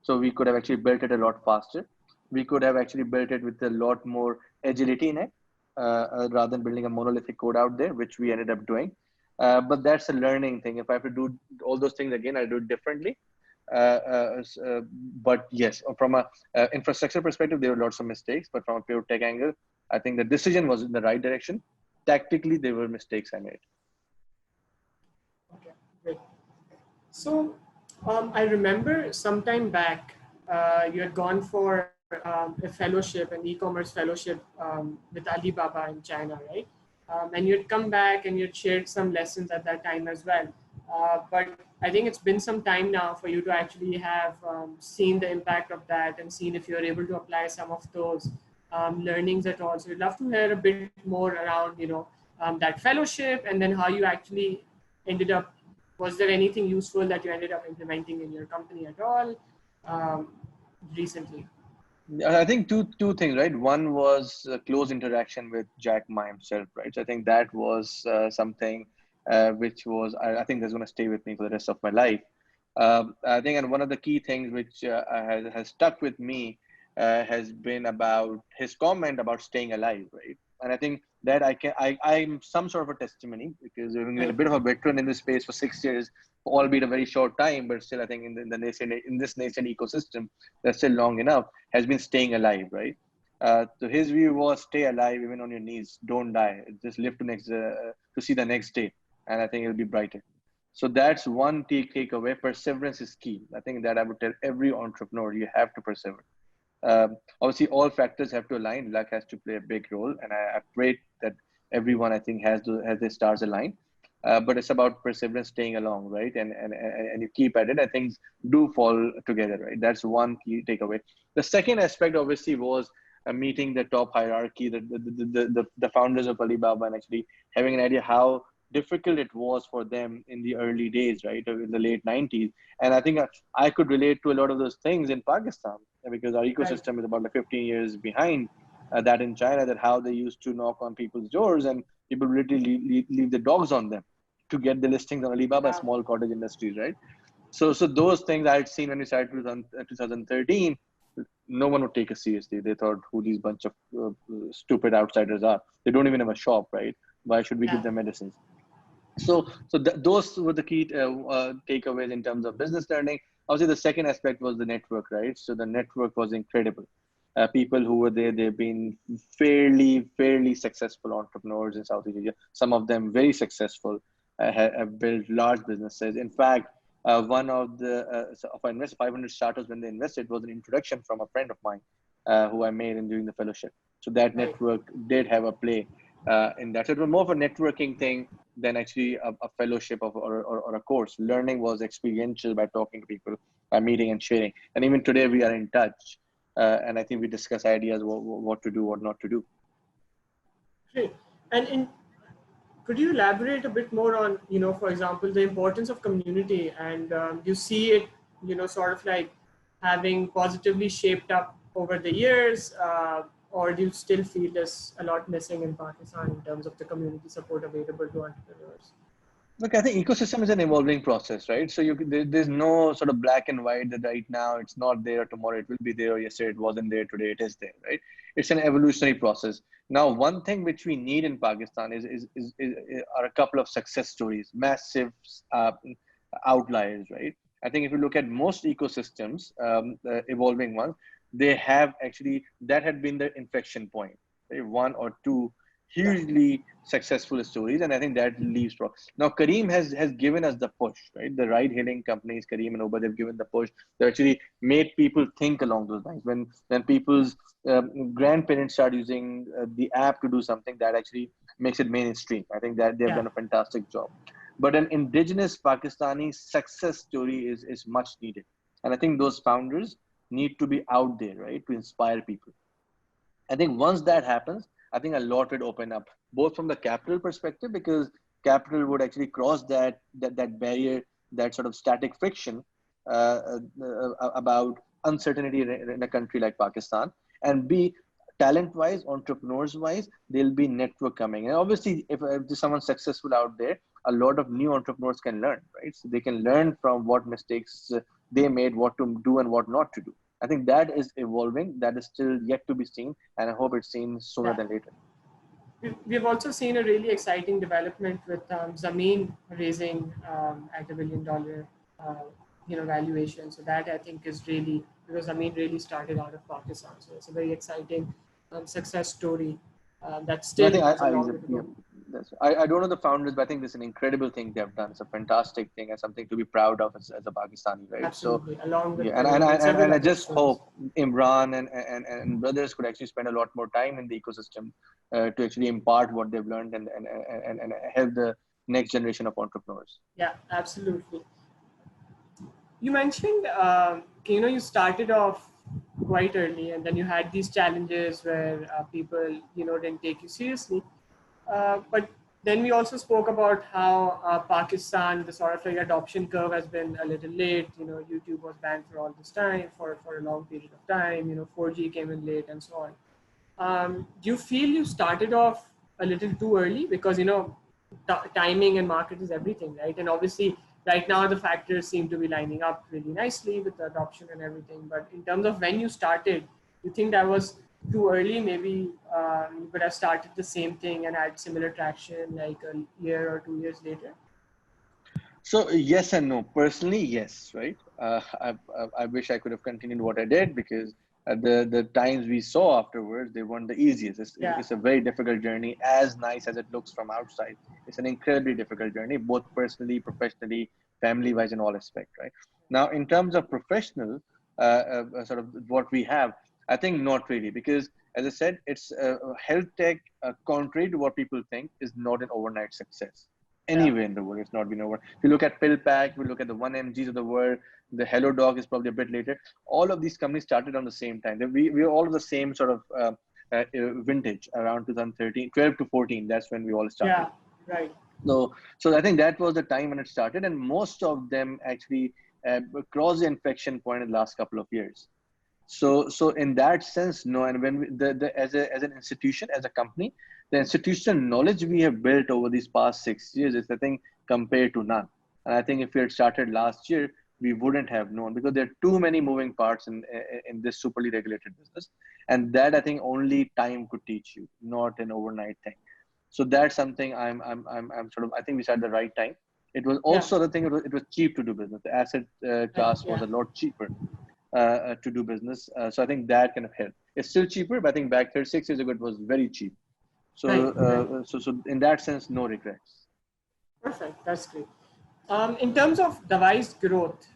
So we could have actually built it a lot faster. We could have actually built it with a lot more agility in it, rather than building a monolithic code out there, which we ended up doing. But that's a learning thing. If I have to do all those things again, I do it differently. Uh, uh, but yes, from a infrastructure perspective, there were lots of mistakes. But from a pure tech angle, I think the decision was in the right direction. Tactically, there were mistakes I made. Okay. Great. So I remember some time back, you had gone for a fellowship, an e-commerce fellowship with Alibaba in China, right? And you'd come back and you'd shared some lessons at that time as well. But I think it's been some time now for you to actually have seen the impact of that and seen if you're able to apply some of those learnings at all. So we'd love to hear a bit more around, that fellowship and then how you actually ended up. Was there anything useful that you ended up implementing in your company at all um, recently? I think two things, right? One was close interaction with Jack Ma himself, right? So I think that was something which was I think that's going to stay with me for the rest of my life. I think, and one of the key things which has stuck with me has been about his comment about staying alive, right? And I think that I'm some sort of a testimony because I've been a Right. bit of a veteran in this space for 6 years, albeit a very short time, but still I think in this nascent ecosystem, that's still long enough, has been staying alive, right? So his view was stay alive even on your knees, don't die, just live to see the next day, and I think it'll be brighter. So that's one takeaway. Perseverance is key. I think that I would tell every entrepreneur, you have to persevere. Obviously, all factors have to align. Luck has to play a big role, and I pray that everyone I think has their stars aligned. but it's about perseverance, staying along, right? And you keep at it, and things do fall together, right? That's one key takeaway. The second aspect, obviously, was meeting the top hierarchy, the founders of Alibaba, and actually having an idea how difficult it was for them in the early days, right, in the late 90s. And I think I could relate to a lot of those things in Pakistan, because our Right. ecosystem is about like 15 years behind that in China, that how they used to knock on people's doors and people literally leave the dogs on them to get the listings on Alibaba, Yeah. small cottage industries, right? So those things I had seen when we started 2013, no one would take us seriously. They thought who these bunch of stupid outsiders are. They don't even have a shop, right? Why should we give Yeah. them medicines? Those were the key takeaways in terms of business learning. Obviously, the second aspect was the network, right? So the network was incredible. People who were there, they've been fairly successful entrepreneurs in Southeast Asia. Some of them very successful, have built large businesses. In fact, one of the of I invest 500 startups when they invested was an introduction from a friend of mine who I made in doing the fellowship. So that Right. network did have a play in that. So it was more of a networking thing than actually a fellowship or a course. Learning was experiential by talking to people, by meeting and sharing. And even today we are in touch. And I think we discuss ideas, what to do, what not to do. Great. And could you elaborate a bit more on, for example, the importance of community, and you see it, sort of like having positively shaped up over the years, or do you still feel there's a lot missing in Pakistan in terms of the community support available to entrepreneurs? Look, I think ecosystem is an evolving process, right? So there's no sort of black and white that right now it's not there, tomorrow it will be there, or yesterday it wasn't there, today it is there, right? It's an evolutionary process. Now, one thing which we need in Pakistan are a couple of success stories, massive uh, outliers, right? I think if you look at most ecosystems, evolving ones, they have actually, that had been the inflection point, right? One or two Yeah. hugely successful stories, and I think that leaves pro. Now Kareem has given us the push, right? The ride-hailing companies, Kareem and Uber, they've given the push. They actually made people think along those lines. When people's grandparents start using the app to do something, that actually makes it mainstream. I think that they've Yeah. done a fantastic job. But an indigenous Pakistani success story is much needed, and I think those founders need to be out there, right, to inspire people. I think once that happens, I think a lot would open up, both from the capital perspective, because capital would actually cross that barrier, that sort of static friction about uncertainty in a country like Pakistan, and B, talent wise, entrepreneurs wise, there'll be network coming. And obviously, if there's someone successful out there, a lot of new entrepreneurs can learn, right? So they can learn from what mistakes they made, what to do and what not to do. I think that is evolving. That is still yet to be seen, and I hope it's seen sooner Yeah. than later. We've also seen a really exciting development with Zameen raising at $1 billion, uh, valuation. So that I think is really, because Zameen really started out of Pakistan. So it's a very exciting success story that No, I still think has a long way to yeah, go. I don't know the founders, but I think this is an incredible thing they've done. It's a fantastic thing and something to be proud of as a Pakistani, right? So Absolutely, along yeah, with with several and I other just stories. hope Imran and brothers could actually spend a lot more time in the ecosystem to actually impart what they've learned and help the next generation of entrepreneurs. Yeah, absolutely. You mentioned, you started off quite early, and then you had these challenges where people, didn't take you seriously. But then we also spoke about how Pakistan, the sort of like adoption curve has been a little late. YouTube was banned for all this time, for a long period of time. 4G came in late, and so on. Do you feel you started off a little too early? Because timing and market is everything, right? And obviously right now the factors seem to be lining up really nicely with the adoption and everything, but in terms of when you started, you think that was too early? Maybe you could have started the same thing and had similar traction like a year or 2 years later. So yes and no. Personally, yes, right. I wish I could have continued what I did, because the times we saw afterwards, they weren't the easiest. Yeah. It's a very difficult journey. As nice as it looks from outside, it's an incredibly difficult journey, both personally, professionally, family wise, in all aspects. Right. Now, in terms of professional, sort of what we have, I think not really, because as I said, it's health tech. Contrary to what people think, is not an overnight success. Yeah. anywhere in the world. It's not been over. If you look at PillPack, if you look at the 1mgs of the world, the Hello Dog is probably a bit later. All of these companies started on the same time. We are all of the same sort of vintage, around 2013, 12 to 14. That's when we all started. Yeah. Right. So I think that was the time when it started, and most of them actually crossed the inflection point in the last couple of years. So in that sense, no. And when as an institution, as a company, the institutional knowledge we have built over these past 6 years is, I think, compared to none. And I think if we had started last year, we wouldn't have known, because there are too many moving parts in this superly regulated business, and that I think only time could teach you, not an overnight thing. So that's something I'm sort of, I think we started the right time. It was Yeah. also the thing, it was cheap to do business. The asset Right. class was Yeah. a lot cheaper to do business. So I think that kind of helped. It's still cheaper, but I think back 36 years ago, it was very cheap. Right. So, Right. so in that sense, no regrets. Perfect. That's great. In terms of Dawaii's growth,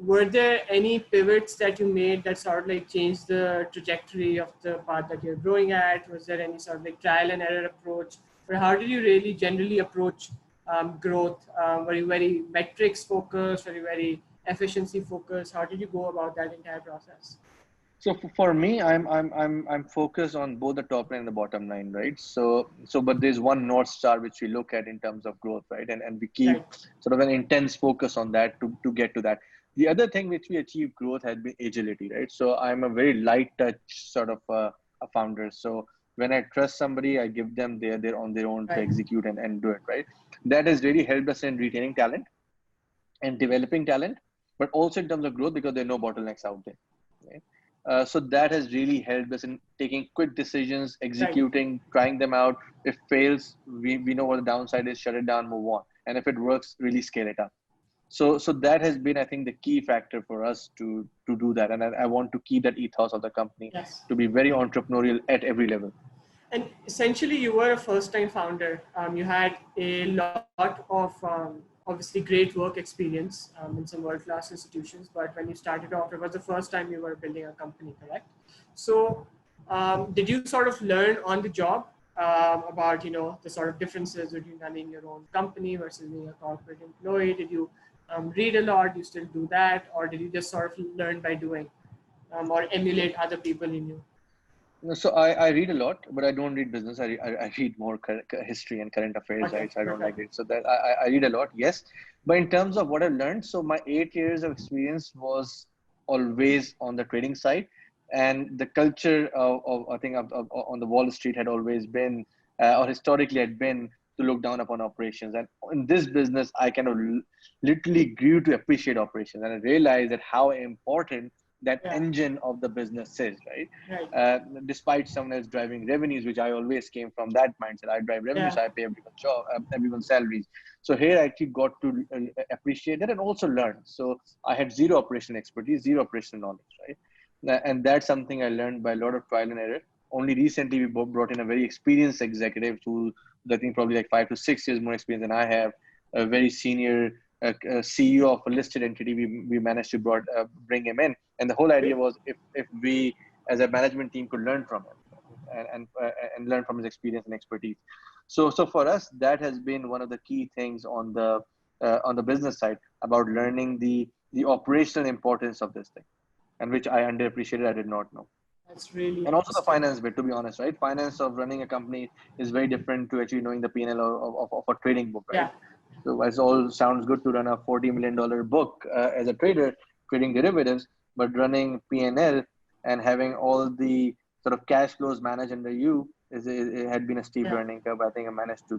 were there any pivots that you made that sort of like changed the trajectory of the path that you're growing at? Was there any sort of like trial and error approach, or how did you really generally approach growth? Were you very metrics focused? Were you very efficiency focused? How did you go about that entire process? So for me, I'm focused on both the top line and the bottom line, right? But there's one North Star which we look at in terms of growth, right? And we keep Right. sort of an intense focus on that to get to that. The other thing which we achieve growth has been agility, right? So I'm a very light touch sort of a founder. So when I trust somebody, I give them their on their own to Right. execute and do it, right? That has really helped us in retaining talent and developing talent, but also in terms of growth, because there are no bottlenecks out there. Right? So that has really helped us in taking quick decisions, Right. executing, trying them out. If fails, we know what the downside is, shut it down, move on. And if it works, really scale it up. So that has been, I think, the key factor for us to do that. And I want to keep that ethos of the company Yes. to be very entrepreneurial at every level. And essentially, you were a first-time founder. You had a lot of obviously great work experience in some world-class institutions. But when you started off, it was the first time you were building a company, correct? So, did you sort of learn on the job about the sort of differences between running your own company versus being a corporate employee? Did you read a lot? Do you still do that, or did you just sort of learn by doing, or emulate other people you knew? No, so I read a lot, but I don't read business. I read more history and current affairs, Okay, right? So I don't like perfect. it. So that I read a lot, yes. But in terms of what I've learned, so my 8 years of experience was always on the trading side, and the culture of I think on the Wall Street had always been, or historically had been, to look down upon operations. And in this business, I kind of literally grew to appreciate operations, and I realized that how important that Yeah, engine of the business is, right? right. Despite someone else driving revenues, which I always came from that mindset. I drive revenues, Yeah, I pay everyone's job, everyone's salaries. So here I actually got to appreciate that and also learn. So I had zero operational expertise, zero operational knowledge, right? And that's something I learned by a lot of trial and error. Only recently we brought in a very experienced executive who, I think, probably like 5 to 6 years more experience than I have, a very senior CEO of a listed entity. We managed to bring him in, and the whole idea great. was if we as a management team could learn from him and learn from his experience and expertise. So for us, that has been one of the key things on the business side, about learning the operational importance of this thing, and which I underappreciated. I did not know. That's really And also the interesting. finance bit, to be honest, right? Finance of running a company is very different to actually knowing the P&L of a trading book, right? Yeah, So it all sounds good to run a $40 million book as a trader trading derivatives, but running P&L and having all the sort of cash flows managed under you it had been a steep yeah, learning curve. I think I managed to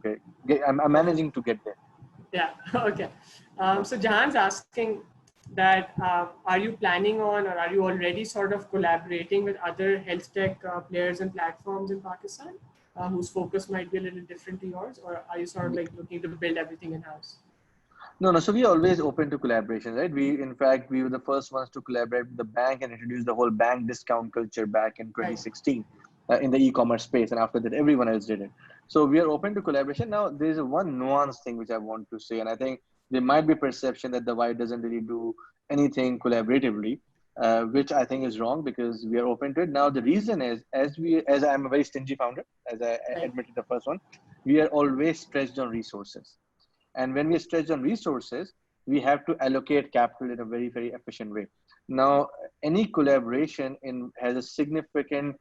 I'm perfect. managing to get there. Yeah, okay. Yeah. So Jahan's asking that are you planning on, or are you already sort of collaborating with other health tech players and platforms in Pakistan whose focus might be a little different to yours, or are you sort of like looking to build everything in house? No. So we are always open to collaboration, right? In fact, we were the first ones to collaborate with the bank and introduce the whole bank discount culture back in Right. 2016 in the e-commerce space. And after that, everyone else did it. So we are open to collaboration. Now, there's one nuance thing which I want to say, and I think there might be perception that the Dawaai doesn't really do anything collaboratively. which I think is wrong because we are open to it. Now, the reason is, as I'm a very stingy founder, as I Right. admitted the first one, we are always stretched on resources. And when we are stretched on resources, we have to allocate capital in a very, very efficient way. Now, any collaboration has a significant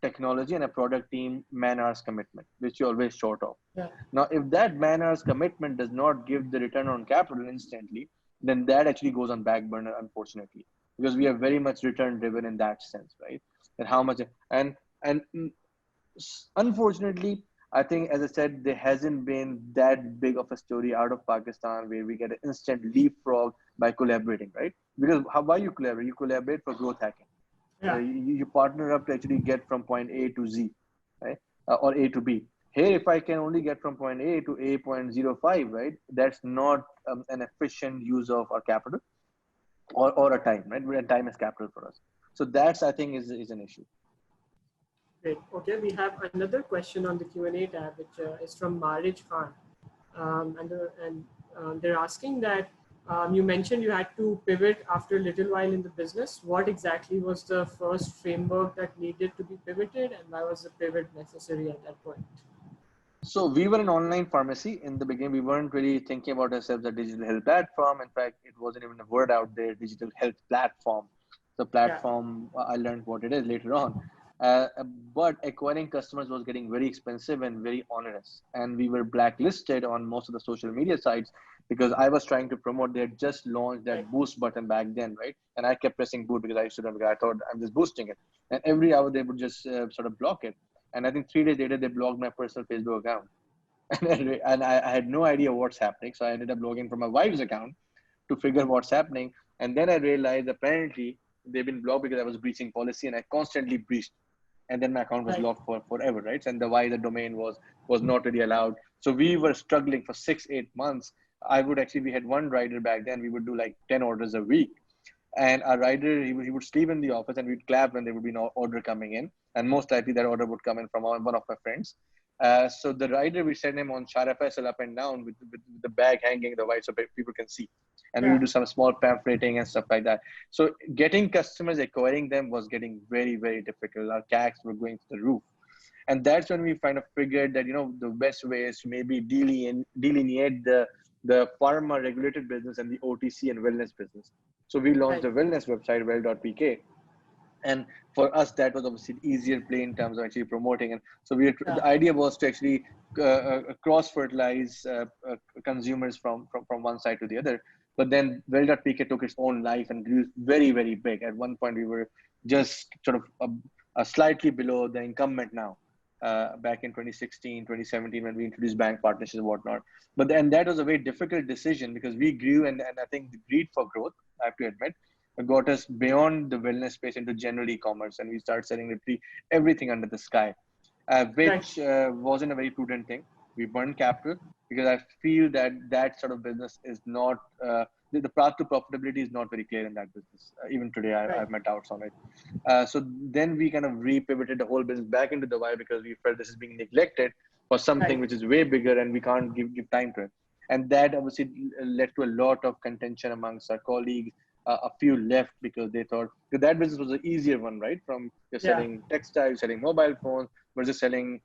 technology and a product team man hours commitment, which you're always short of. Yeah. Now, if that man hours commitment does not give the return on capital instantly, then that actually goes on back burner, unfortunately, because we are very much return driven in that sense, right? And how much and unfortunately, I think, as I said, there hasn't been that big of a story out of Pakistan where we get an instant leapfrog by collaborating, right? Because why you collaborate? You collaborate for growth hacking. Yeah. You partner up to actually get from point A to Z, right? Or A to B. Here, if I can only get from point A to A.05, right? That's not an efficient use of our capital or a time, right? And time is capital for us. So that's, I think, is an issue. Great. Okay, we have another question on the Q&A tab, which is from Marij Khan. They're asking that you mentioned you had to pivot after a little while in the business. What exactly was the first framework that needed to be pivoted, and why was the pivot necessary at that point? So we were an online pharmacy in the beginning. We weren't really thinking about ourselves as a digital health platform. In fact, it wasn't even a word out there, digital health platform. The Yeah. platform, I learned what it is later on. Uh, but acquiring customers was getting very expensive and very onerous. And we were blacklisted on most of the social media sites because I was trying to promote. They had just launched Right. that boost button back then, right? And I kept pressing boot because I used to, I thought I'm just boosting it. And every hour they would just sort of block it. And I think 3 days later, they blocked my personal Facebook account. And I had no idea what's happening. So I ended up logging from my wife's account to figure what's happening. And then I realized apparently they've been blocked because I was breaching policy and I constantly breached. And then my account was Right. locked for forever, right? And the domain was not really allowed. So we were struggling for 6-8 months. We had one rider back then. We would do like 10 orders a week. And our rider, he would sleep in the office and we'd clap when there would be no order coming in. And most likely that order would come in from one of my friends. So the rider, we send him on Shara Faisal up and down with the bag hanging the white so people can see. And we Yeah. would do some small pamphleting and stuff like that. So getting customers, acquiring them was getting very, very difficult. Our CACs were going to the roof. And that's when we kind of figured that, the best way is to maybe delineate the pharma regulated business and the OTC and wellness business. So we launched Right. the wellness website, well.pk. And for us, that was obviously an easier play in terms of actually promoting. And so Yeah. the idea was to actually cross fertilize consumers from one side to the other. But then well.pk took its own life and grew very, very big. At one point, we were just sort of slightly below the incumbent now. Back in 2016, 2017, when we introduced bank partnerships and whatnot. But then that was a very difficult decision because we grew and I think the greed for growth, I have to admit, got us beyond the wellness space into general e-commerce, and we started selling literally everything under the sky, Right. which wasn't a very prudent thing. We burned capital because I feel that sort of business is not the path to profitability is not very clear in that business. Even today, I Right. have my doubts on it. So then we kind of repivoted the whole business back into Dawaai because we felt this is being neglected for something Right. which is way bigger and we can't give time to it. And that obviously led to a lot of contention amongst our colleagues. A few left because they thought that business was the easier one, right? From you're Yeah. selling textiles, selling mobile phones, versus selling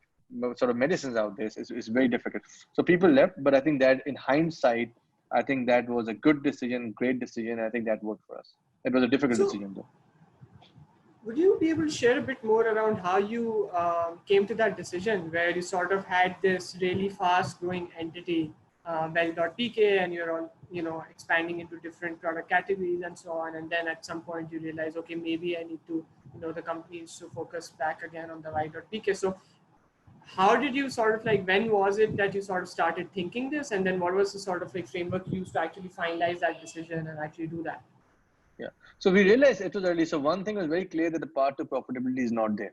sort of medicines out there. It's very difficult. So people left, but I think that in hindsight, I think that was a good decision, great decision. I think that worked for us. It was a difficult So, decision though. would you be able to share a bit more around how you came to that decision where you sort of had this really fast growing entity, well.pk, and you're on, expanding into different product categories and so on. And then at some point you realize, okay, maybe I need to, the company needs to focus back again on the y.pk. So how did you sort of when was it that you sort of started thinking this? And then what was the sort of framework you used to actually finalize that decision and actually do that? Yeah. So we realized it was early. So one thing was very clear that the path to profitability is not there.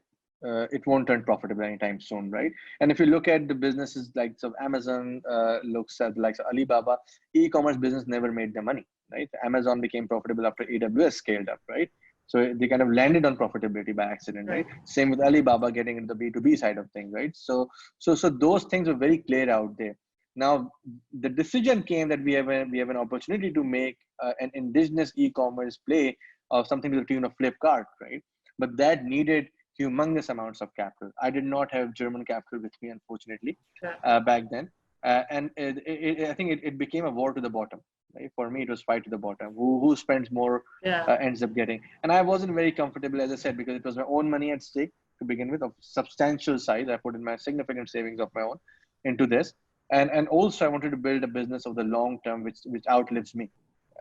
It won't turn profitable anytime soon, right? And if you look at the businesses like so Amazon, looks at like Alibaba, e-commerce business never made the money, right? Amazon became profitable after AWS scaled up, right? So they kind of landed on profitability by accident, right? Right. Same with Alibaba getting into the B2B side of things, right? So those things were very clear out there. Now the decision came that we have an opportunity to make an indigenous e-commerce play of something to the tune of Flipkart, right? But that needed humongous amounts of capital. I did not have German capital with me, unfortunately, back then. And I think it became a war to the bottom. Right? For me, it was fight to the bottom. Who spends more ends up getting. And I wasn't very comfortable, as I said, because it was my own money at stake to begin with, of substantial size. I put in my significant savings of my own into this. And also I wanted to build a business of the long term, which outlives me,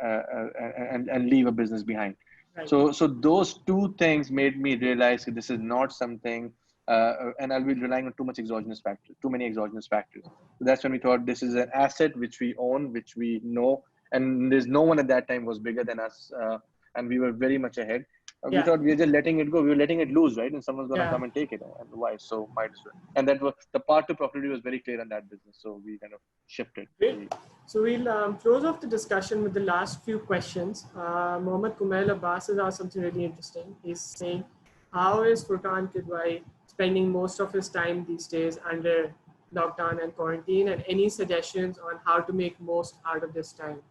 and leave a business behind. Right. So those two things made me realize that this is not something, and I'll be relying on too many exogenous factors. So that's when we thought this is an asset which we own, which we know, and there's no one at that time was bigger than us, and we were very much ahead. We thought we were just letting it go. We were letting it loose, right? And someone's going to come and take it. And why? So might as well. And that was the path to profitability was very clear on that business. So we kind of shifted. Great. So we'll close off the discussion with the last few questions. Mohammed Kumail Abbas has asked something really interesting. He's saying, how is Furquan Kidwai spending most of his time these days under lockdown and quarantine, and any suggestions on how to make most out of this time?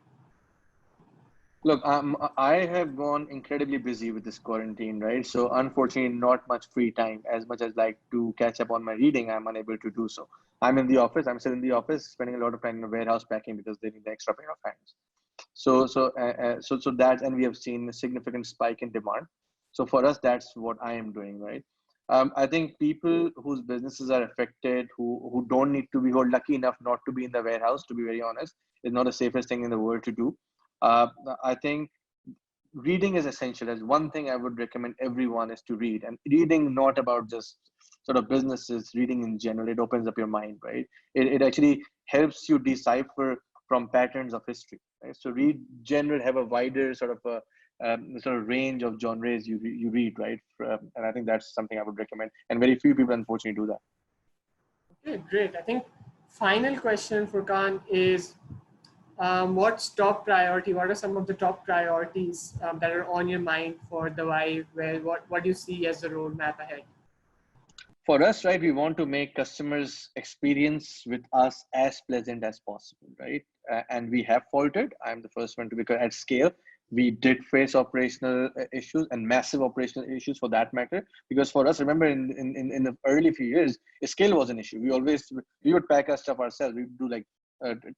Look, I have gone incredibly busy with this quarantine, right? So unfortunately, not much free time. As much as like to catch up on my reading, I'm unable to do so. I'm in the office. I'm still in the office, spending a lot of time in the warehouse packing because they need the extra pair of hands. So that, and we have seen a significant spike in demand. So for us, that's what I am doing, right? I think people whose businesses are affected, who don't need to be, who are lucky enough not to be in the warehouse, to be very honest, is not the safest thing in the world to do. I think reading is essential. As one thing I would recommend everyone is to read, and reading not about just sort of businesses, reading in general. It opens up your mind, right? It actually helps you decipher from patterns of history, right? So read general, have a wider sort of range of genres you read, right? And I think that's something I would recommend. And very few people unfortunately do that. Okay, great. I think final question, Furquan, is what's top priority? What are some of the top priorities that are on your mind for Dawaai? What do you see as the roadmap ahead? For us, right, we want to make customers' experience with us as pleasant as possible, right? And we have faltered. I'm the first one to, because at scale, we did face operational issues, and massive operational issues for that matter. Because for us, remember, in the early few years, scale was an issue. We would pack our stuff ourselves. We would do like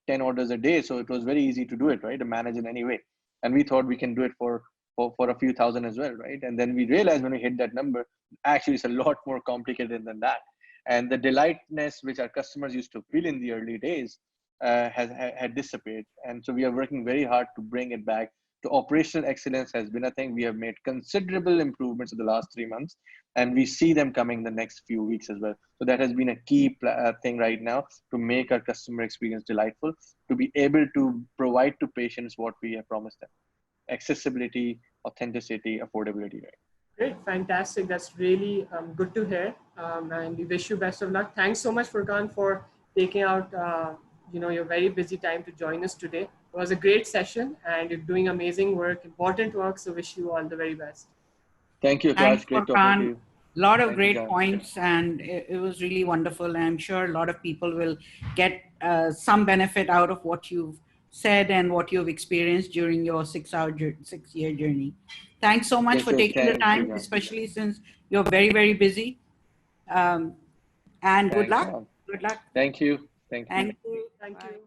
10 orders a day. So it was very easy to do it, right? To manage in any way. And we thought we can do it for a few thousand as well, right? And then we realized when we hit that number, actually it's a lot more complicated than that. And the delightness which our customers used to feel in the early days had disappeared. And so we are working very hard to bring it back. To operational excellence has been a thing. We have made considerable improvements in the last 3 months, and we see them coming the next few weeks as well. So that has been a key thing right now, to make our customer experience delightful, to be able to provide to patients what we have promised them: accessibility, authenticity, affordability, right? Great, fantastic. That's really good to hear, and we wish you best of luck. Thanks so much, Furquan, for taking out your very busy time to join us today. It was a great session, and you're doing amazing work, important work. So wish you all the very best. Thank you, Thanks, Great talking to you. A lot of great points, and it was really wonderful. And I'm sure a lot of people will get some benefit out of what you've said and what you've experienced during your 6-year journey. Thanks so much for taking the time, especially since you're very, very busy. And good luck. Good luck. Thank you. Thank you. Thank you.